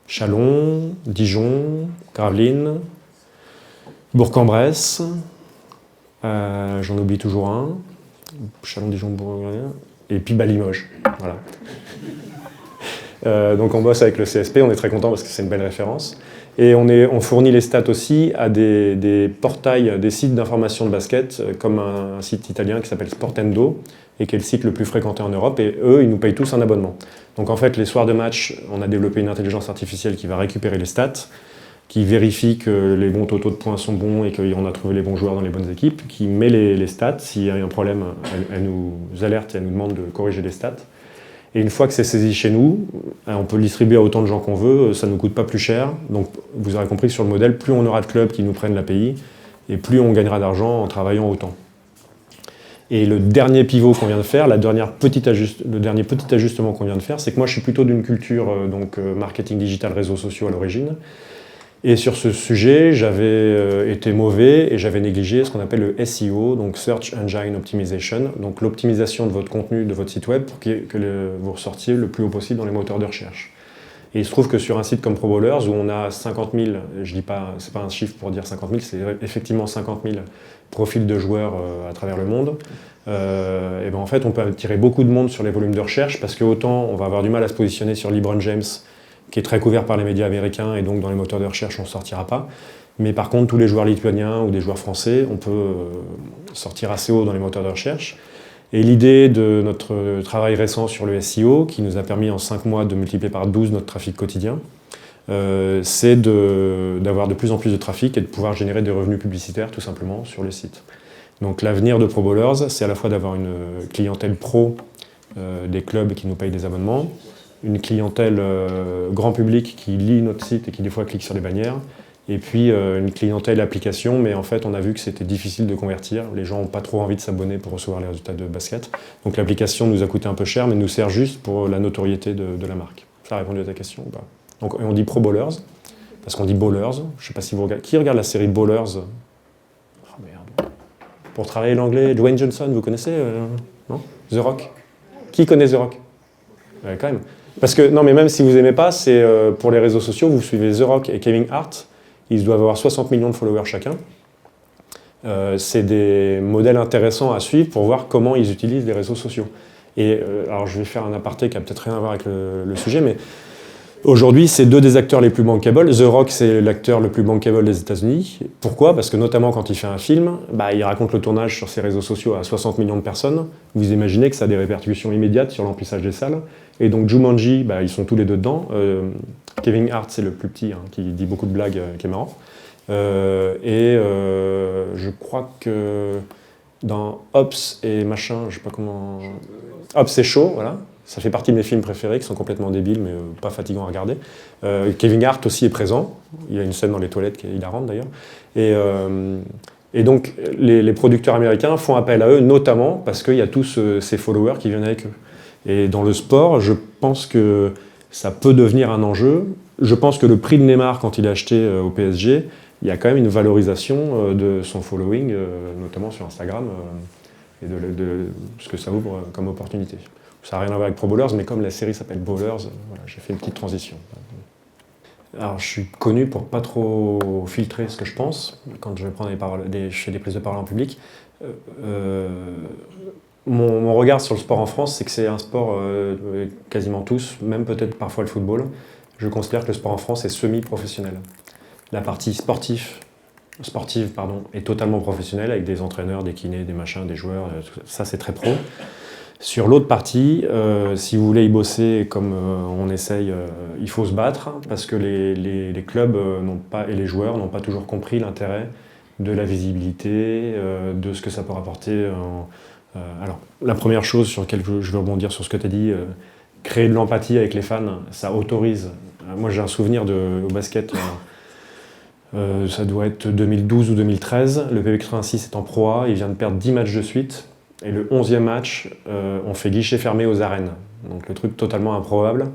Chalon, Dijon, Gravelines, Bourg-en-Bresse, j'en oublie toujours un, Chalon, Dijon, Bourg-en-Bresse, et puis Limoges. Voilà. Donc on bosse avec le CSP, on est très content parce que c'est une belle référence. Et on fournit les stats aussi à des portails, des sites d'information de basket, comme un site italien qui s'appelle Sportendo, et qui est le site le plus fréquenté en Europe, et eux, ils nous payent tous un abonnement. Donc en fait, les soirs de match, on a développé une intelligence artificielle qui va récupérer les stats, qui vérifie que les bons totaux de points sont bons et qu'on a trouvé les bons joueurs dans les bonnes équipes, qui met les stats. S'il y a un problème, elle nous alerte et elle nous demande de corriger les stats. Et une fois que c'est saisi chez nous, on peut le distribuer à autant de gens qu'on veut, ça ne nous coûte pas plus cher. Donc vous aurez compris que sur le modèle, plus on aura de clubs qui nous prennent l'API, et plus on gagnera d'argent en travaillant autant. Et le dernier pivot qu'on vient de faire, le dernier petit ajustement qu'on vient de faire, c'est que moi je suis plutôt d'une culture marketing digital, réseaux sociaux à l'origine. Et sur ce sujet, j'avais été mauvais et j'avais négligé ce qu'on appelle le SEO, donc Search Engine Optimization, donc l'optimisation de votre contenu, de votre site web pour que vous ressortiez le plus haut possible dans les moteurs de recherche. Et il se trouve que sur un site comme Pro Bowlers, où on a 50 000, je dis pas, c'est pas un chiffre pour dire 50 000, c'est effectivement 50 000 profils de joueurs à travers le monde, et ben en fait on peut attirer beaucoup de monde sur les volumes de recherche parce que autant on va avoir du mal à se positionner sur LeBron James, qui est très couvert par les médias américains, et donc dans les moteurs de recherche, on ne sortira pas. Mais par contre, tous les joueurs lituaniens ou des joueurs français, on peut sortir assez haut dans les moteurs de recherche. Et l'idée de notre travail récent sur le SEO, qui nous a permis en 5 mois de multiplier par 12 notre trafic quotidien, c'est d'avoir de plus en plus de trafic et de pouvoir générer des revenus publicitaires, tout simplement, sur le site. Donc l'avenir de Pro Bowlers, c'est à la fois d'avoir une clientèle pro des clubs qui nous payent des abonnements, une clientèle grand public qui lit notre site et qui des fois clique sur les bannières, et puis une clientèle application, mais en fait on a vu que c'était difficile de convertir, les gens n'ont pas trop envie de s'abonner pour recevoir les résultats de basket, donc l'application nous a coûté un peu cher, mais nous sert juste pour la notoriété de la marque. Ça a répondu à ta question ou pas? Donc on dit Pro Bowlers, parce qu'on dit Bowlers, je ne sais pas si vous regardez, qui regarde la série Bowlers? Oh merde. Pour travailler l'anglais, Dwayne Johnson, vous connaissez non? The Rock? Qui connaît The Rock? Ouais, quand même. Parce que, non mais même si vous n'aimez pas, c'est pour les réseaux sociaux, vous suivez The Rock et Kevin Hart, ils doivent avoir 60 millions de followers chacun. C'est des modèles intéressants à suivre pour voir comment ils utilisent les réseaux sociaux. Et alors je vais faire un aparté qui n'a peut-être rien à voir avec le sujet, mais aujourd'hui, c'est deux des acteurs les plus bankable. The Rock, c'est l'acteur le plus bankable des États-Unis. Pourquoi? Parce que notamment quand il fait un film, il raconte le tournage sur ses réseaux sociaux à 60 millions de personnes. Vous imaginez que ça a des répercussions immédiates sur l'emplissage des salles. Et donc Jumanji, ils sont tous les deux dedans. Kevin Hart, c'est le plus petit, qui dit beaucoup de blagues, qui est marrant. Je crois que dans Ops et machin, je sais pas comment... Ops et Show, voilà. Ça fait partie de mes films préférés, qui sont complètement débiles, mais pas fatigants à regarder. Kevin Hart aussi est présent. Il y a une scène dans les toilettes qui est hilarante, d'ailleurs. Et donc, les producteurs américains font appel à eux, notamment parce qu'il y a tous ces followers qui viennent avec eux. Et dans le sport, je pense que ça peut devenir un enjeu. Je pense que le prix de Neymar, quand il est acheté au PSG, il y a quand même une valorisation de son following, notamment sur Instagram, et de ce que ça ouvre comme opportunité. Ça n'a rien à voir avec Pro Bowlers, mais comme la série s'appelle Bowlers, voilà, j'ai fait une petite transition. Alors, je suis connu pour pas trop filtrer ce que je pense quand je prends je fais des prises de parole en public. Mon regard sur le sport en France, c'est que c'est un sport, quasiment tous, même peut-être parfois le football, je considère que le sport en France est semi-professionnel. La partie sportive, est totalement professionnelle, avec des entraîneurs, des kinés, des machins, des joueurs, ça c'est très pro. Sur l'autre partie, si vous voulez y bosser comme on essaye, il faut se battre, parce que les clubs et les joueurs n'ont pas toujours compris l'intérêt de la visibilité, de ce que ça peut rapporter. Alors, la première chose sur laquelle je veux rebondir sur ce que tu as dit, créer de l'empathie avec les fans, ça autorise. Moi, j'ai un souvenir au basket, ça doit être 2012 ou 2013. Le PB86 est en Pro A, il vient de perdre 10 matchs de suite. Et le 11e match, on fait guichet fermé aux arènes. Donc le truc totalement improbable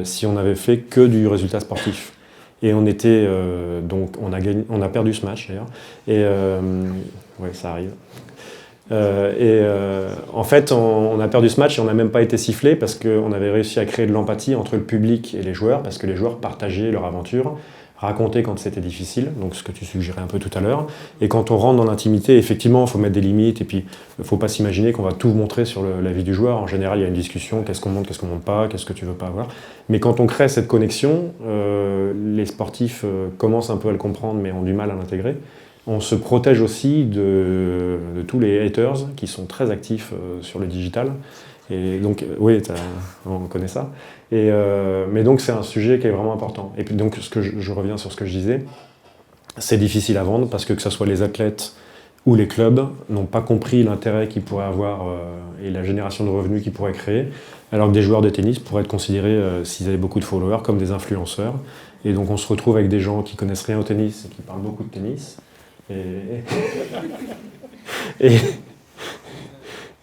si on avait fait que du résultat sportif. Et on était donc on a perdu ce match d'ailleurs. Et ouais, ça arrive. En fait, on a perdu ce match et on n'a même pas été sifflé parce qu'on avait réussi à créer de l'empathie entre le public et les joueurs, parce que les joueurs partageaient leur aventure, racontaient quand c'était difficile, donc ce que tu suggérais un peu tout à l'heure. Et quand on rentre dans l'intimité, effectivement, il faut mettre des limites, et puis il ne faut pas s'imaginer qu'on va tout montrer sur la vie du joueur. En général, il y a une discussion, qu'est-ce qu'on montre, qu'est-ce qu'on montre pas, qu'est-ce que tu veux pas avoir. Mais quand on crée cette connexion, les sportifs commencent un peu à le comprendre, mais ont du mal à l'intégrer. On se protège aussi de tous les haters qui sont très actifs sur le digital. Et donc, oui, on connaît ça. Mais donc, c'est un sujet qui est vraiment important. Et puis, donc, je reviens sur ce que je disais. C'est difficile à vendre parce que ce soit les athlètes ou les clubs n'ont pas compris l'intérêt qu'ils pourraient avoir et la génération de revenus qu'ils pourraient créer, alors que des joueurs de tennis pourraient être considérés, s'ils avaient beaucoup de followers, comme des influenceurs. Et donc, on se retrouve avec des gens qui connaissent rien au tennis et qui parlent beaucoup de tennis. Et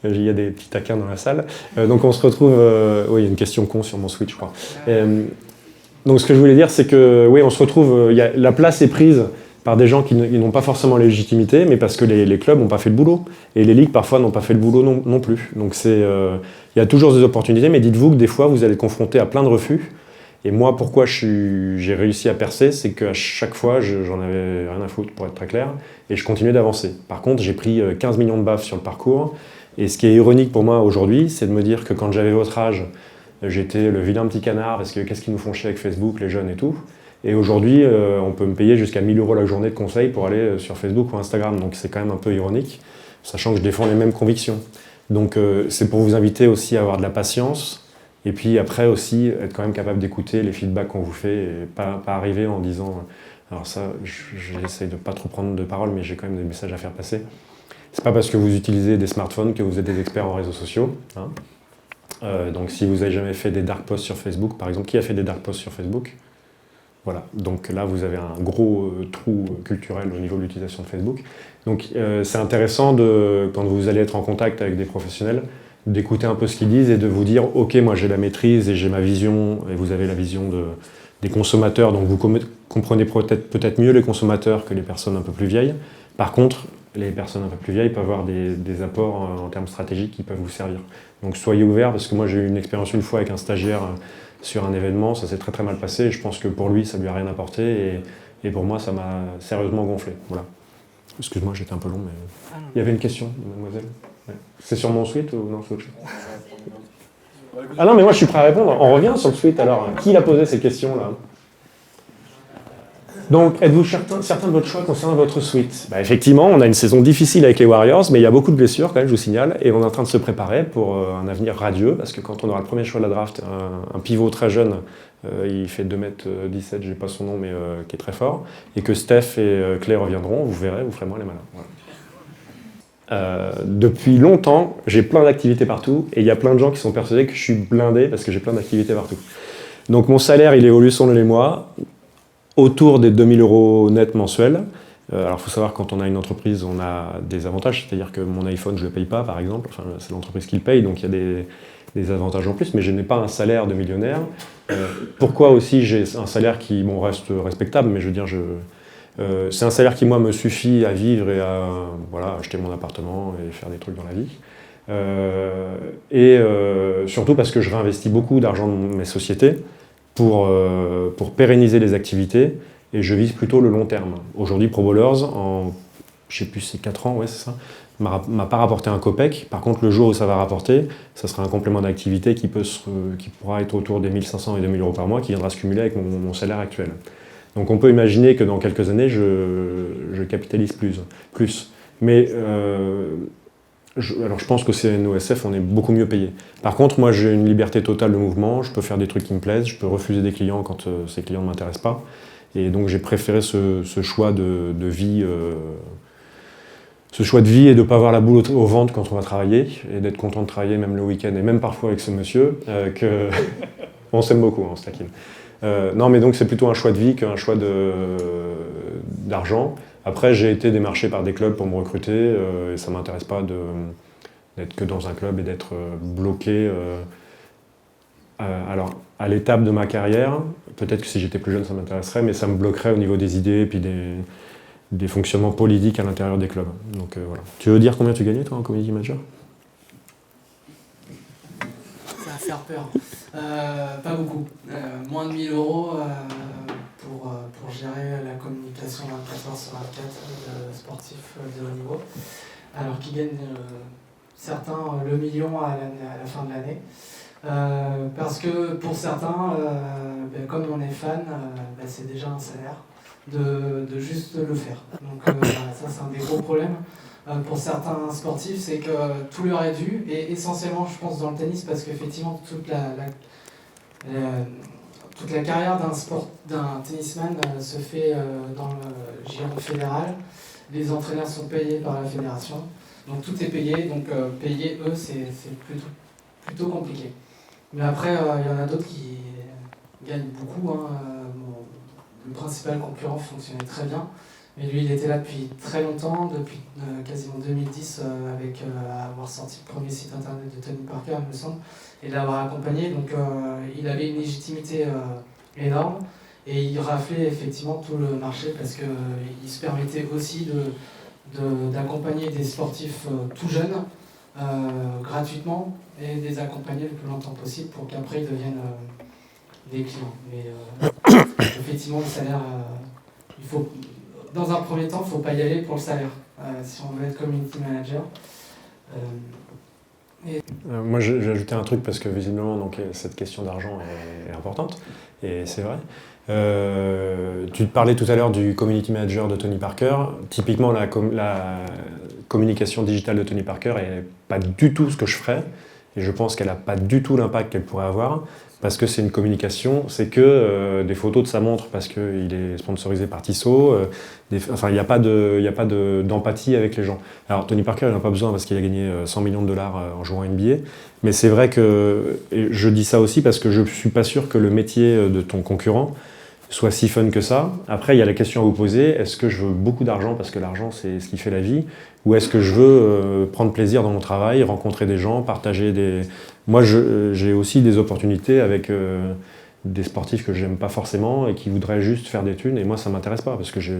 il y a des petits taquins dans la salle. Donc on se retrouve... oui, il y a une question con sur mon Switch, je crois. Donc ce que je voulais dire, c'est que oui, on se retrouve... la place est prise par des gens qui n'ont pas forcément la légitimité, mais parce que les clubs n'ont pas fait le boulot. Et les ligues, parfois, n'ont pas fait le boulot non plus. Donc il y a toujours des opportunités, mais dites-vous que des fois, vous allez être confronté à plein de refus. Et moi, pourquoi j'ai réussi à percer, c'est qu'à chaque fois, j'en avais rien à foutre, pour être très clair, et je continuais d'avancer. Par contre, j'ai pris 15 millions de baffes sur le parcours, et ce qui est ironique pour moi aujourd'hui, c'est de me dire que quand j'avais votre âge, j'étais le vilain petit canard, parce que qu'est-ce qu'ils nous font chier avec Facebook, les jeunes et tout. Et aujourd'hui, on peut me payer jusqu'à 1 000 € la journée de conseil pour aller sur Facebook ou Instagram, donc c'est quand même un peu ironique, sachant que je défends les mêmes convictions. Donc c'est pour vous inviter aussi à avoir de la patience, et puis après aussi, être quand même capable d'écouter les feedbacks qu'on vous fait et pas arriver en disant... Alors ça, j'essaie de pas trop prendre de parole, mais j'ai quand même des messages à faire passer. C'est pas parce que vous utilisez des smartphones que vous êtes des experts en réseaux sociaux. Hein. Donc si vous avez jamais fait des dark posts sur Facebook, par exemple, qui a fait des dark posts sur Facebook? Voilà, donc là vous avez un gros trou culturel au niveau de l'utilisation de Facebook. Donc c'est intéressant, quand vous allez être en contact avec des professionnels, d'écouter un peu ce qu'ils disent et de vous dire « Ok, moi j'ai la maîtrise et j'ai ma vision, et vous avez la vision des consommateurs, donc vous comprenez peut-être mieux les consommateurs que les personnes un peu plus vieilles. Par contre, les personnes un peu plus vieilles peuvent avoir des apports en termes stratégiques qui peuvent vous servir. Donc soyez ouverts, parce que moi j'ai eu une expérience une fois avec un stagiaire sur un événement, ça s'est très très mal passé, et je pense que pour lui ça lui a rien apporté, et pour moi ça m'a sérieusement gonflé. Voilà. Excuse-moi, j'étais un peu long, mais... Il y avait une question, mademoiselle? Ouais. C'est sur mon suite ou non, c'est autre chose? Ah non, mais moi je suis prêt à répondre. On revient sur le suite alors. Qui a posé ces questions-là? Donc, êtes-vous certain de votre choix concernant votre suite? Effectivement, on a une saison difficile avec les Warriors, mais il y a beaucoup de blessures quand même, je vous signale, et on est en train de se préparer pour un avenir radieux, parce que quand on aura le premier choix de la draft, un pivot très jeune, il fait 2m17, je n'ai pas son nom, mais qui est très fort, et que Steph et Clay reviendront, vous verrez, vous ferez moins les malins. Voilà. Depuis longtemps, j'ai plein d'activités partout, et il y a plein de gens qui sont persuadés que je suis blindé parce que j'ai plein d'activités partout. Donc mon salaire, il évolue selon les mois, autour des 2 000 € net mensuels. Alors il faut savoir, quand on a une entreprise, on a des avantages, c'est-à-dire que mon iPhone, je ne le paye pas, par exemple, enfin, c'est l'entreprise qui le paye, donc il y a des avantages en plus, mais je n'ai pas un salaire de millionnaire. Pourquoi aussi j'ai un salaire qui reste respectable, mais je veux dire, C'est un salaire qui, moi, me suffit à vivre et à voilà, acheter mon appartement et faire des trucs dans la vie. Surtout parce que je réinvestis beaucoup d'argent dans mes sociétés pour pérenniser les activités et je vise plutôt le long terme. Aujourd'hui, Pro Bowlers, je ne sais plus, c'est 4 ans, ouais, c'est ça, m'a pas rapporté un copec. Par contre, le jour où ça va rapporter, ça sera un complément d'activité qui pourra être autour des 1 500 et 2 000 euros par mois qui viendra se cumuler avec mon salaire actuel. Donc on peut imaginer que dans quelques années, je capitalise plus. Mais alors je pense qu'au CNOSF, on est beaucoup mieux payé. Par contre, moi j'ai une liberté totale de mouvement, je peux faire des trucs qui me plaisent, je peux refuser des clients quand ces clients ne m'intéressent pas. Et donc j'ai préféré ce choix de vie. Ce choix de vie et de ne pas avoir la boule au ventre quand on va travailler, et d'être content de travailler même le week-end, et même parfois avec ce monsieur, on s'aime beaucoup, on se taquine. Non, mais donc c'est plutôt un choix de vie qu'un choix d'argent. Après, j'ai été démarché par des clubs pour me recruter, et ça ne m'intéresse pas d'être que dans un club et d'être bloqué. Alors, à l'étape de ma carrière, peut-être que si j'étais plus jeune, ça m'intéresserait, mais ça me bloquerait au niveau des idées et puis des fonctionnements politiques à l'intérieur des clubs. Donc voilà. Tu veux dire combien tu gagnais, toi, en community manager? Ça va faire peur. Pas beaucoup. Moins de 1 000 euros pour gérer la communication 24h/24 de sportifs de haut niveau. Alors qu'ils gagnent certains le million à la fin de l'année. Parce que pour certains, comme on est fan, c'est déjà un salaire de juste le faire. Donc ça c'est un des gros problèmes. Pour certains sportifs, c'est que tout leur est dû, et essentiellement je pense dans le tennis, parce qu'effectivement toute la carrière d'un tennisman se fait dans le giron fédéral. Les entraîneurs sont payés par la fédération, donc tout est payé, donc payer eux c'est plutôt compliqué. Mais après il y en a d'autres qui gagnent beaucoup, hein. Le principal concurrent fonctionnait très bien, mais lui il était là depuis très longtemps, depuis quasiment 2010, avec avoir sorti le premier site internet de Tony Parker, il me semble, et l'avoir accompagné. Donc il avait une légitimité énorme, et il raflait effectivement tout le marché parce qu'il se permettait aussi d'accompagner des sportifs tout jeunes gratuitement, et de les accompagner le plus longtemps possible pour qu'après ils deviennent des clients. Mais effectivement, le salaire, il faut, dans un premier temps, il ne faut pas y aller pour le salaire, si on veut être community manager. Moi, j'ai ajouté un truc parce que visiblement, donc, cette question d'argent est importante, et c'est vrai. Tu te parlais tout à l'heure du community manager de Tony Parker. Typiquement, la communication digitale de Tony Parker n'est pas du tout ce que je ferais, et je pense qu'elle n'a pas du tout l'impact qu'elle pourrait avoir. Parce que c'est une communication, c'est que des photos de sa montre parce qu'il est sponsorisé par Tissot. Enfin, il n'y a pas d'empathie avec les gens. Alors, Tony Parker, il n'en a pas besoin parce qu'il a gagné 100 millions de dollars en jouant à NBA. Mais c'est vrai que, et je dis ça aussi parce que je ne suis pas sûr que le métier de ton concurrent soit si fun que ça. Après, il y a la question à vous poser, est-ce que je veux beaucoup d'argent parce que l'argent, c'est ce qui fait la vie? Ou est-ce que je veux prendre plaisir dans mon travail, rencontrer des gens, partager des... Moi, j'ai aussi des opportunités avec des sportifs que j'aime pas forcément et qui voudraient juste faire des thunes. Et moi, ça m'intéresse pas parce que je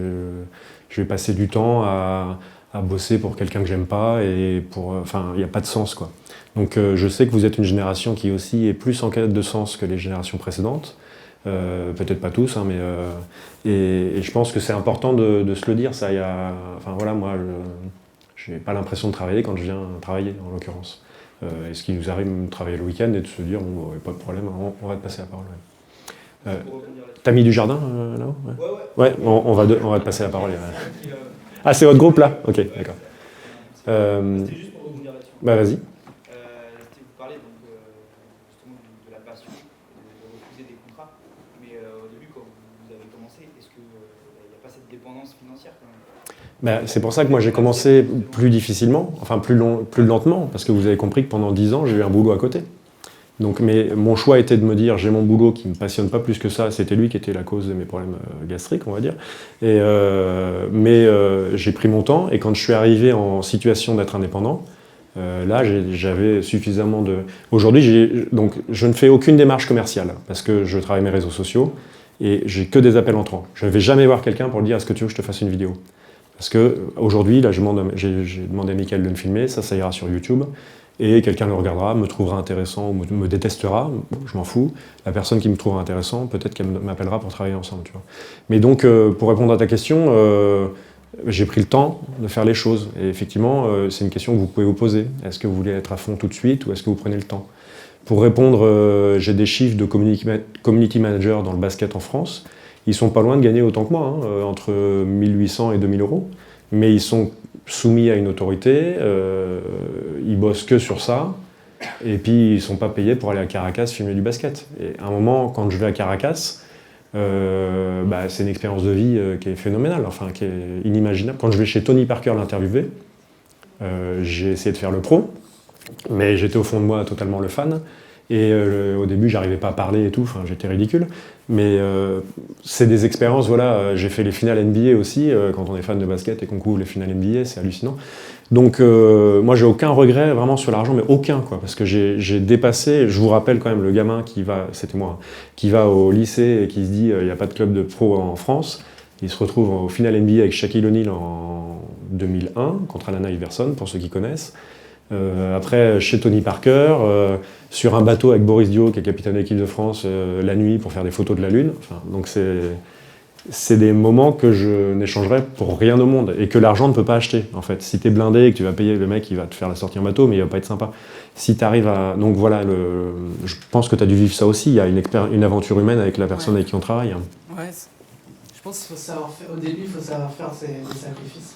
vais passer du temps à bosser pour quelqu'un que j'aime pas et enfin, il n'y a pas de sens, quoi. Donc, je sais que vous êtes une génération qui aussi est plus en quête de sens que les générations précédentes. Peut-être pas tous, hein, mais et je pense que c'est important de se le dire. Ça, enfin voilà, moi, je n'ai pas l'impression de travailler quand je viens travailler, en l'occurrence. Et ce qui nous arrive de travailler le week-end et de se dire, bon, pas de problème, on va te passer la parole. Ouais. T'as mis du jardin là-haut? Ouais, on va te passer la parole. Ah, c'est votre groupe là? Ok, d'accord. C'est juste pour rebondir là-dessus. Bah vas-y. Vous parlez donc justement de la passion, de refuser des contrats, mais au début quand vous avez commencé, est-ce qu'il n'y a pas cette dépendance financière quand même? C'est pour ça que moi j'ai commencé plus difficilement, enfin plus lentement, parce que vous avez compris que pendant 10 ans j'ai eu un boulot à côté. Donc, mais mon choix était de me dire j'ai mon boulot qui ne me passionne pas plus que ça, c'était lui qui était la cause de mes problèmes gastriques, on va dire. Mais j'ai pris mon temps, et quand je suis arrivé en situation d'être indépendant, là j'avais suffisamment de... Aujourd'hui, donc, je ne fais aucune démarche commerciale, parce que je travaille mes réseaux sociaux, Et j'ai que des appels entrants. Je ne vais jamais voir quelqu'un pour lui dire est-ce que tu veux que je te fasse une vidéo. Parce qu'aujourd'hui, là, j'ai demandé à Mickaël de me filmer, ça ira sur YouTube. Et quelqu'un le regardera, me trouvera intéressant ou me détestera, je m'en fous. La personne qui me trouvera intéressant, peut-être qu'elle m'appellera pour travailler ensemble. Tu vois. Mais donc, pour répondre à ta question, j'ai pris le temps de faire les choses. Et effectivement, c'est une question que vous pouvez vous poser. Est-ce que vous voulez être à fond tout de suite ou est-ce que vous prenez le temps? Pour répondre, j'ai des chiffres de community manager dans le basket en France. Ils sont pas loin de gagner autant que moi, hein, entre 1800 et 2000 euros. Mais ils sont soumis à une autorité, ils bossent que sur ça, et puis ils sont pas payés pour aller à Caracas filmer du basket. Et à un moment, quand je vais à Caracas, c'est une expérience de vie qui est phénoménale, enfin qui est inimaginable. Quand je vais chez Tony Parker l'interviewer, j'ai essayé de faire le pro, mais j'étais au fond de moi totalement le fan. Et au début, j'arrivais pas à parler et tout, enfin, j'étais ridicule. Mais c'est des expériences, voilà, j'ai fait les finales NBA aussi, quand on est fan de basket et qu'on couvre les finales NBA, c'est hallucinant. Donc moi, j'ai aucun regret vraiment sur l'argent, mais aucun, quoi, parce que j'ai dépassé, je vous rappelle quand même, le gamin qui va, c'était moi, qui va au lycée et qui se dit, il n'y a pas de club de pro en France, il se retrouve au finale NBA avec Shaquille O'Neal en 2001, contre Alana Iverson, pour ceux qui connaissent. Après, chez Tony Parker, sur un bateau avec Boris Dio, qui est capitaine de l'équipe de France, la nuit pour faire des photos de la Lune. Enfin, donc c'est des moments que je n'échangerai pour rien au monde et que l'argent ne peut pas acheter. En fait, si t'es blindé et que tu vas payer le mec, il va te faire la sortie en bateau, mais il va pas être sympa. Si t'arrives à, donc voilà, je pense que tu as dû vivre ça aussi. Il y a une aventure humaine avec la personne avec qui on travaille. Ouais, je pense qu'il faut savoir faire. Au début, il faut savoir faire des sacrifices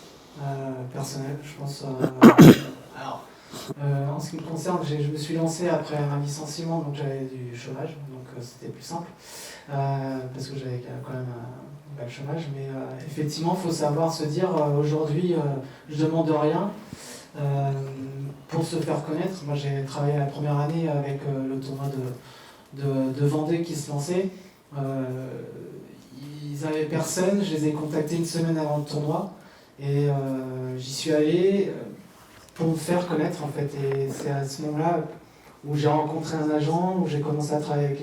personnels. Je pense. Alors. En ce qui me concerne, je me suis lancé après un licenciement, donc j'avais du chômage, donc c'était plus simple, parce que j'avais quand même un bel chômage, mais effectivement, il faut savoir se dire, aujourd'hui, je demande rien pour se faire connaître. Moi, j'ai travaillé la première année avec le tournoi de Vendée qui se lançait. Ils n'avaient personne, je les ai contactés une semaine avant le tournoi, et j'y suis allé pour me faire connaître en fait, et c'est à ce moment-là où j'ai rencontré un agent, où j'ai commencé à travailler avec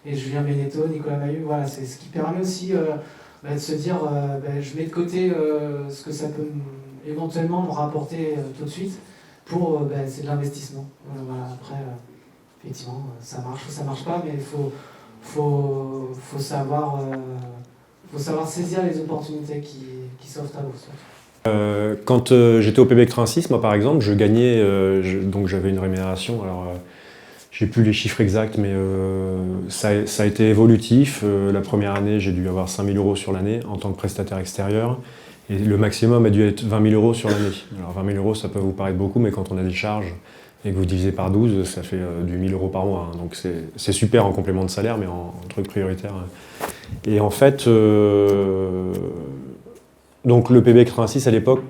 les Julien Beneteau, Nicolas Mahut, voilà, c'est ce qui permet aussi de se dire, je mets de côté ce que ça peut éventuellement me rapporter tout de suite, pour, c'est de l'investissement. Voilà, après, effectivement, ça marche ou ça marche pas, mais il faut savoir saisir les opportunités qui s'offrent à vous. Quand j'étais au PBC 86, moi par exemple, je gagnais, donc j'avais une rémunération, alors j'ai plus les chiffres exacts, mais ça a été évolutif. La première année, j'ai dû avoir 5 000 euros sur l'année en tant que prestataire extérieur, et le maximum a dû être 20 000 euros sur l'année. Alors 20 000 euros, ça peut vous paraître beaucoup, mais quand on a des charges et que vous divisez par 12, ça fait du 1 000 euros par mois. Hein. Donc c'est super en complément de salaire, mais en truc prioritaire. Et en fait... Donc le PBC 86 à l'époque,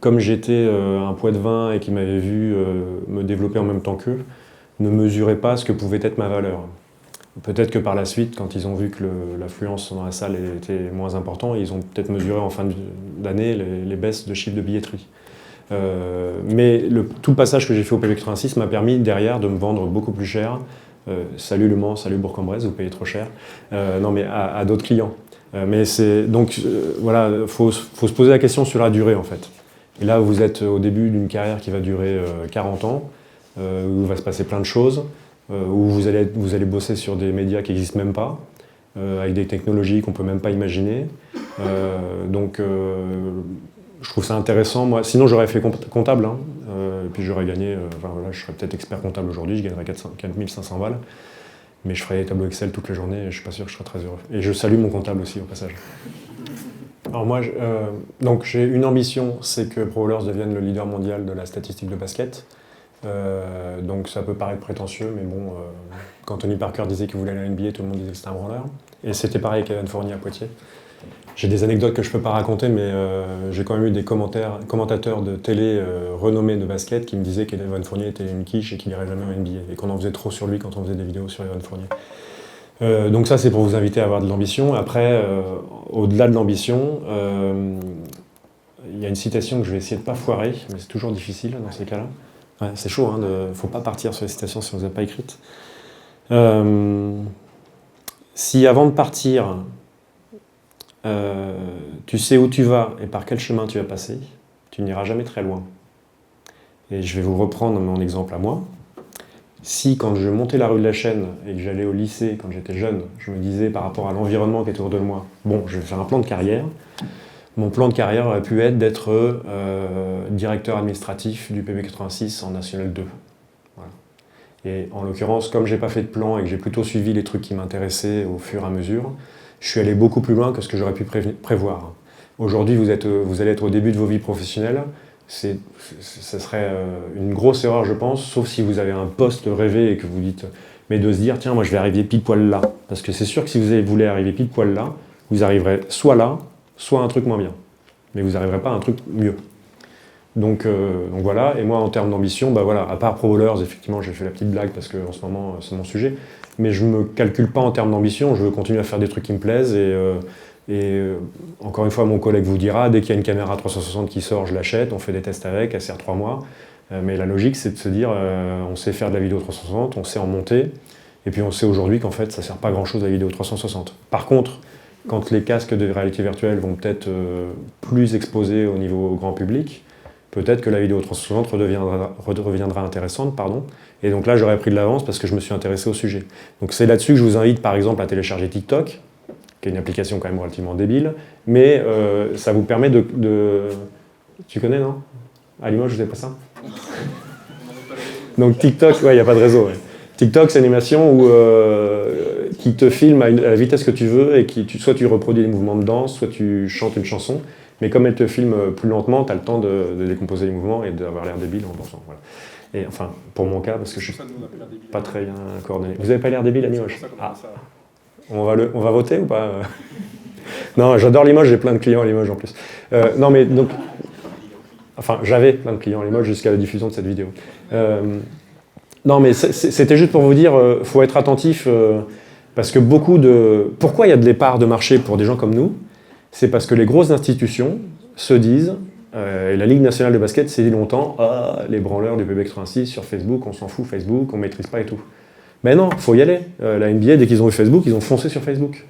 comme j'étais un poids de vin et qui m'avait vu me développer en même temps qu'eux, ne mesurait pas ce que pouvait être ma valeur. Peut-être que par la suite, quand ils ont vu que l'affluence dans la salle était moins importante, ils ont peut-être mesuré en fin d'année les baisses de chiffre de billetterie. Mais tout le passage que j'ai fait au PBC 86 m'a permis derrière de me vendre beaucoup plus cher. Salut Le Mans, salut Bourg-en-Bresse, vous payez trop cher. Non mais à d'autres clients. Mais c'est donc voilà, faut se poser la question sur la durée en fait. Et là, vous êtes au début d'une carrière qui va durer 40 ans, où il va se passer plein de choses, où vous allez bosser sur des médias qui n'existent même pas, avec des technologies qu'on peut même pas imaginer. Donc, je trouve ça intéressant. Moi, sinon, j'aurais fait comptable, hein, et puis j'aurais gagné. Enfin voilà, je serais peut-être expert comptable aujourd'hui, je gagnerais 4 500 balles. Mais je ferai des tableaux Excel toute la journée et je suis pas sûr que je serai très heureux. Et je salue mon comptable aussi au passage. Alors moi, donc j'ai une ambition, c'est que Pro Bowlers devienne le leader mondial de la statistique de basket. Donc ça peut paraître prétentieux, mais bon, quand Tony Parker disait qu'il voulait aller à la NBA, tout le monde disait que c'était un branleur. Et c'était pareil avec Evan Fournier à Poitiers. J'ai des anecdotes que je ne peux pas raconter, mais j'ai quand même eu des commentateurs de télé renommés de basket qui me disaient qu'Evan Fournier était une quiche et qu'il n'irait jamais au NBA, et qu'on en faisait trop sur lui quand on faisait des vidéos sur Evan Fournier. Donc ça, c'est pour vous inviter à avoir de l'ambition. Après, au-delà de l'ambition, il y a une citation que je vais essayer de ne pas foirer, mais c'est toujours difficile dans ces cas-là. Ouais, c'est chaud, il ne faut pas partir sur les citations si on ne les a pas écrites. Si avant de partir, tu sais où tu vas et par quel chemin tu vas passer, tu n'iras jamais très loin. Et je vais vous reprendre mon exemple à moi. Si, quand je montais la rue de la Chêne et que j'allais au lycée, quand j'étais jeune, je me disais par rapport à l'environnement qui est autour de moi, bon, je vais faire un plan de carrière. Mon plan de carrière aurait pu être d'être directeur administratif du PB86 en National 2. Voilà. Et en l'occurrence, comme j'ai pas fait de plan et que j'ai plutôt suivi les trucs qui m'intéressaient au fur et à mesure, je suis allé beaucoup plus loin que ce que j'aurais pu prévoir. Aujourd'hui, vous allez être au début de vos vies professionnelles. Ce serait une grosse erreur, je pense, sauf si vous avez un poste rêvé et que vous dites, mais de se dire, tiens, moi je vais arriver pile poil là. Parce que c'est sûr que si vous voulez arriver pile poil là, vous arriverez soit là, soit un truc moins bien. Mais vous n'arriverez pas à un truc mieux. Donc voilà, et moi en termes d'ambition, bah voilà, à part Pro Bowlers, effectivement j'ai fait la petite blague parce qu'en ce moment c'est mon sujet, mais je ne me calcule pas en termes d'ambition, je veux continuer à faire des trucs qui me plaisent et encore une fois, mon collègue vous dira, dès qu'il y a une caméra 360 qui sort, je l'achète, on fait des tests avec, elle sert 3 mois. Mais la logique, c'est de se dire, on sait faire de la vidéo 360, on sait en monter, et puis on sait aujourd'hui qu'en fait, ça ne sert pas grand-chose la vidéo 360. Par contre, quand les casques de réalité virtuelle vont peut-être plus exposés au niveau grand public, peut-être que la vidéo 360 redeviendra intéressante, pardon. Et donc là, j'aurais pris de l'avance parce que je me suis intéressé au sujet. Donc c'est là-dessus que je vous invite, par exemple, à télécharger TikTok, qui est une application quand même relativement débile, mais ça vous permet de... Tu connais, non? À Limoges, vous n'avez pas ça? Donc TikTok, ouais, il n'y a pas de réseau. Ouais. TikTok, c'est une animation qui te filme à la vitesse que tu veux et soit tu reproduis des mouvements de danse, soit tu chantes une chanson, mais comme elle te filme plus lentement, tu as le temps de décomposer les mouvements et d'avoir l'air débile en dansant. Voilà. Et enfin, pour mon cas, parce que je ne suis pas très bien coordonné. Vous n'avez pas l'air débile à Limoges? On va voter ou pas? Non, j'adore Limoges, j'ai plein de clients à Limoges en plus. Non, mais donc... Enfin, j'avais plein de clients à Limoges jusqu'à la diffusion de cette vidéo. Non, mais c'était juste pour vous dire, faut être attentif, parce que Pourquoi il y a des parts de marché pour des gens comme nous? C'est parce que les grosses institutions se disent, et la Ligue nationale de basket s'est dit longtemps, ah, les branleurs du PB86 sur Facebook, on s'en fout, Facebook, on ne maîtrise pas et tout. Mais non, il faut y aller. La NBA, dès qu'ils ont eu Facebook, ils ont foncé sur Facebook.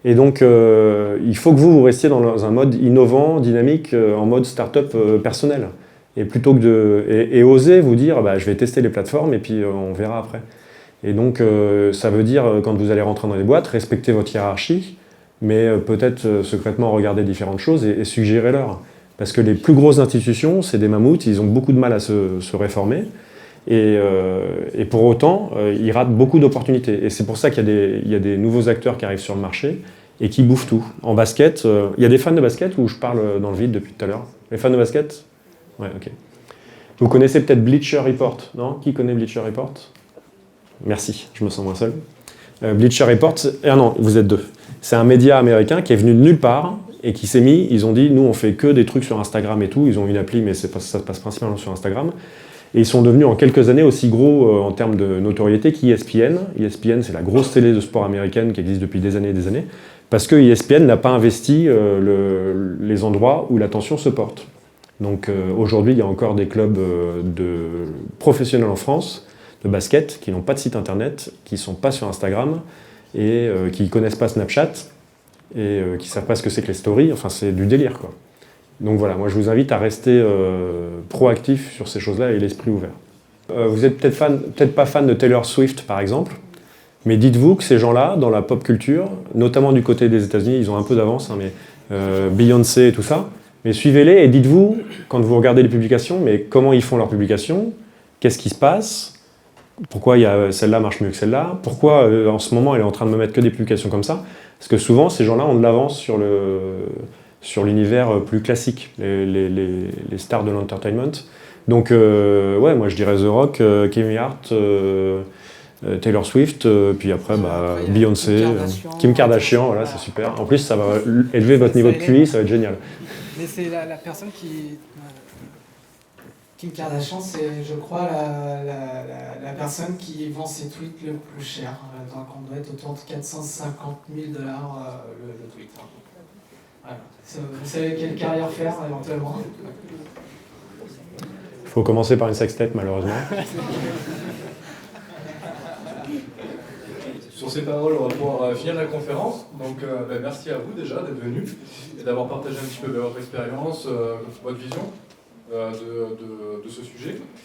Et donc, il faut que vous restiez dans un mode innovant, dynamique, en mode start-up personnel. Et plutôt que et oser vous dire, bah, je vais tester les plateformes et puis on verra après. Et donc, ça veut dire, quand vous allez rentrer dans les boîtes, respecter votre hiérarchie, mais peut-être secrètement regarder différentes choses et suggérer-leur. Parce que les plus grosses institutions, c'est des mammouths, ils ont beaucoup de mal à se réformer. Et pour autant, ils ratent beaucoup d'opportunités. Et c'est pour ça qu'il y a des nouveaux acteurs qui arrivent sur le marché et qui bouffent tout. En basket, il y a des fans de basket ou je parle dans le vide depuis tout à l'heure? Les fans de basket? Ouais, ok. Vous connaissez peut-être Bleacher Report, non? Qui connaît Bleacher Report? Merci, je me sens moins seul. Bleacher Report, non, vous êtes deux. C'est un média américain qui est venu de nulle part et qui s'est mis, ils ont dit, nous on fait que des trucs sur Instagram et tout, ils ont une appli mais ça se passe principalement sur Instagram. Et ils sont devenus en quelques années aussi gros en termes de notoriété qu'ESPN. ESPN, c'est la grosse télé de sport américaine qui existe depuis des années et des années, parce que ESPN n'a pas investi les endroits où l'attention se porte. Donc aujourd'hui, il y a encore des clubs de professionnels en France, de basket, qui n'ont pas de site internet, qui ne sont pas sur Instagram, et qui ne connaissent pas Snapchat, et qui ne savent pas ce que c'est que les stories. Enfin, c'est du délire, quoi. Donc voilà, moi je vous invite à rester proactif sur ces choses-là et l'esprit ouvert. Vous n'êtes peut-être pas fan de Taylor Swift par exemple, mais dites-vous que ces gens-là, dans la pop culture, notamment du côté des États-Unis, ils ont un peu d'avance, hein, mais Beyoncé et tout ça, mais suivez-les et dites-vous, quand vous regardez les publications, mais comment ils font leurs publications, qu'est-ce qui se passe, pourquoi celle-là marche mieux que celle-là, pourquoi en ce moment elle est en train de me mettre que des publications comme ça, parce que souvent ces gens-là ont de l'avance sur l'univers plus classique, les stars de l'entertainment. Donc, ouais, moi je dirais The Rock, Kevin Hart, Taylor Swift, puis après, Beyoncé, Kim Kardashian, voilà, c'est super. En plus, ça va élever votre niveau de QI, ça va être génial. Mais c'est la personne qui... Kim Kardashian, c'est, je crois, la personne qui vend ses tweets le plus cher. Donc on doit être autour de 450 000 $, le tweet. Voilà. Vous savez quelle carrière faire éventuellement? Il faut commencer par une sextape malheureusement. Sur ces paroles, on va pouvoir finir la conférence. Donc merci à vous déjà d'être venus et d'avoir partagé un petit peu de votre expérience, votre vision de ce sujet.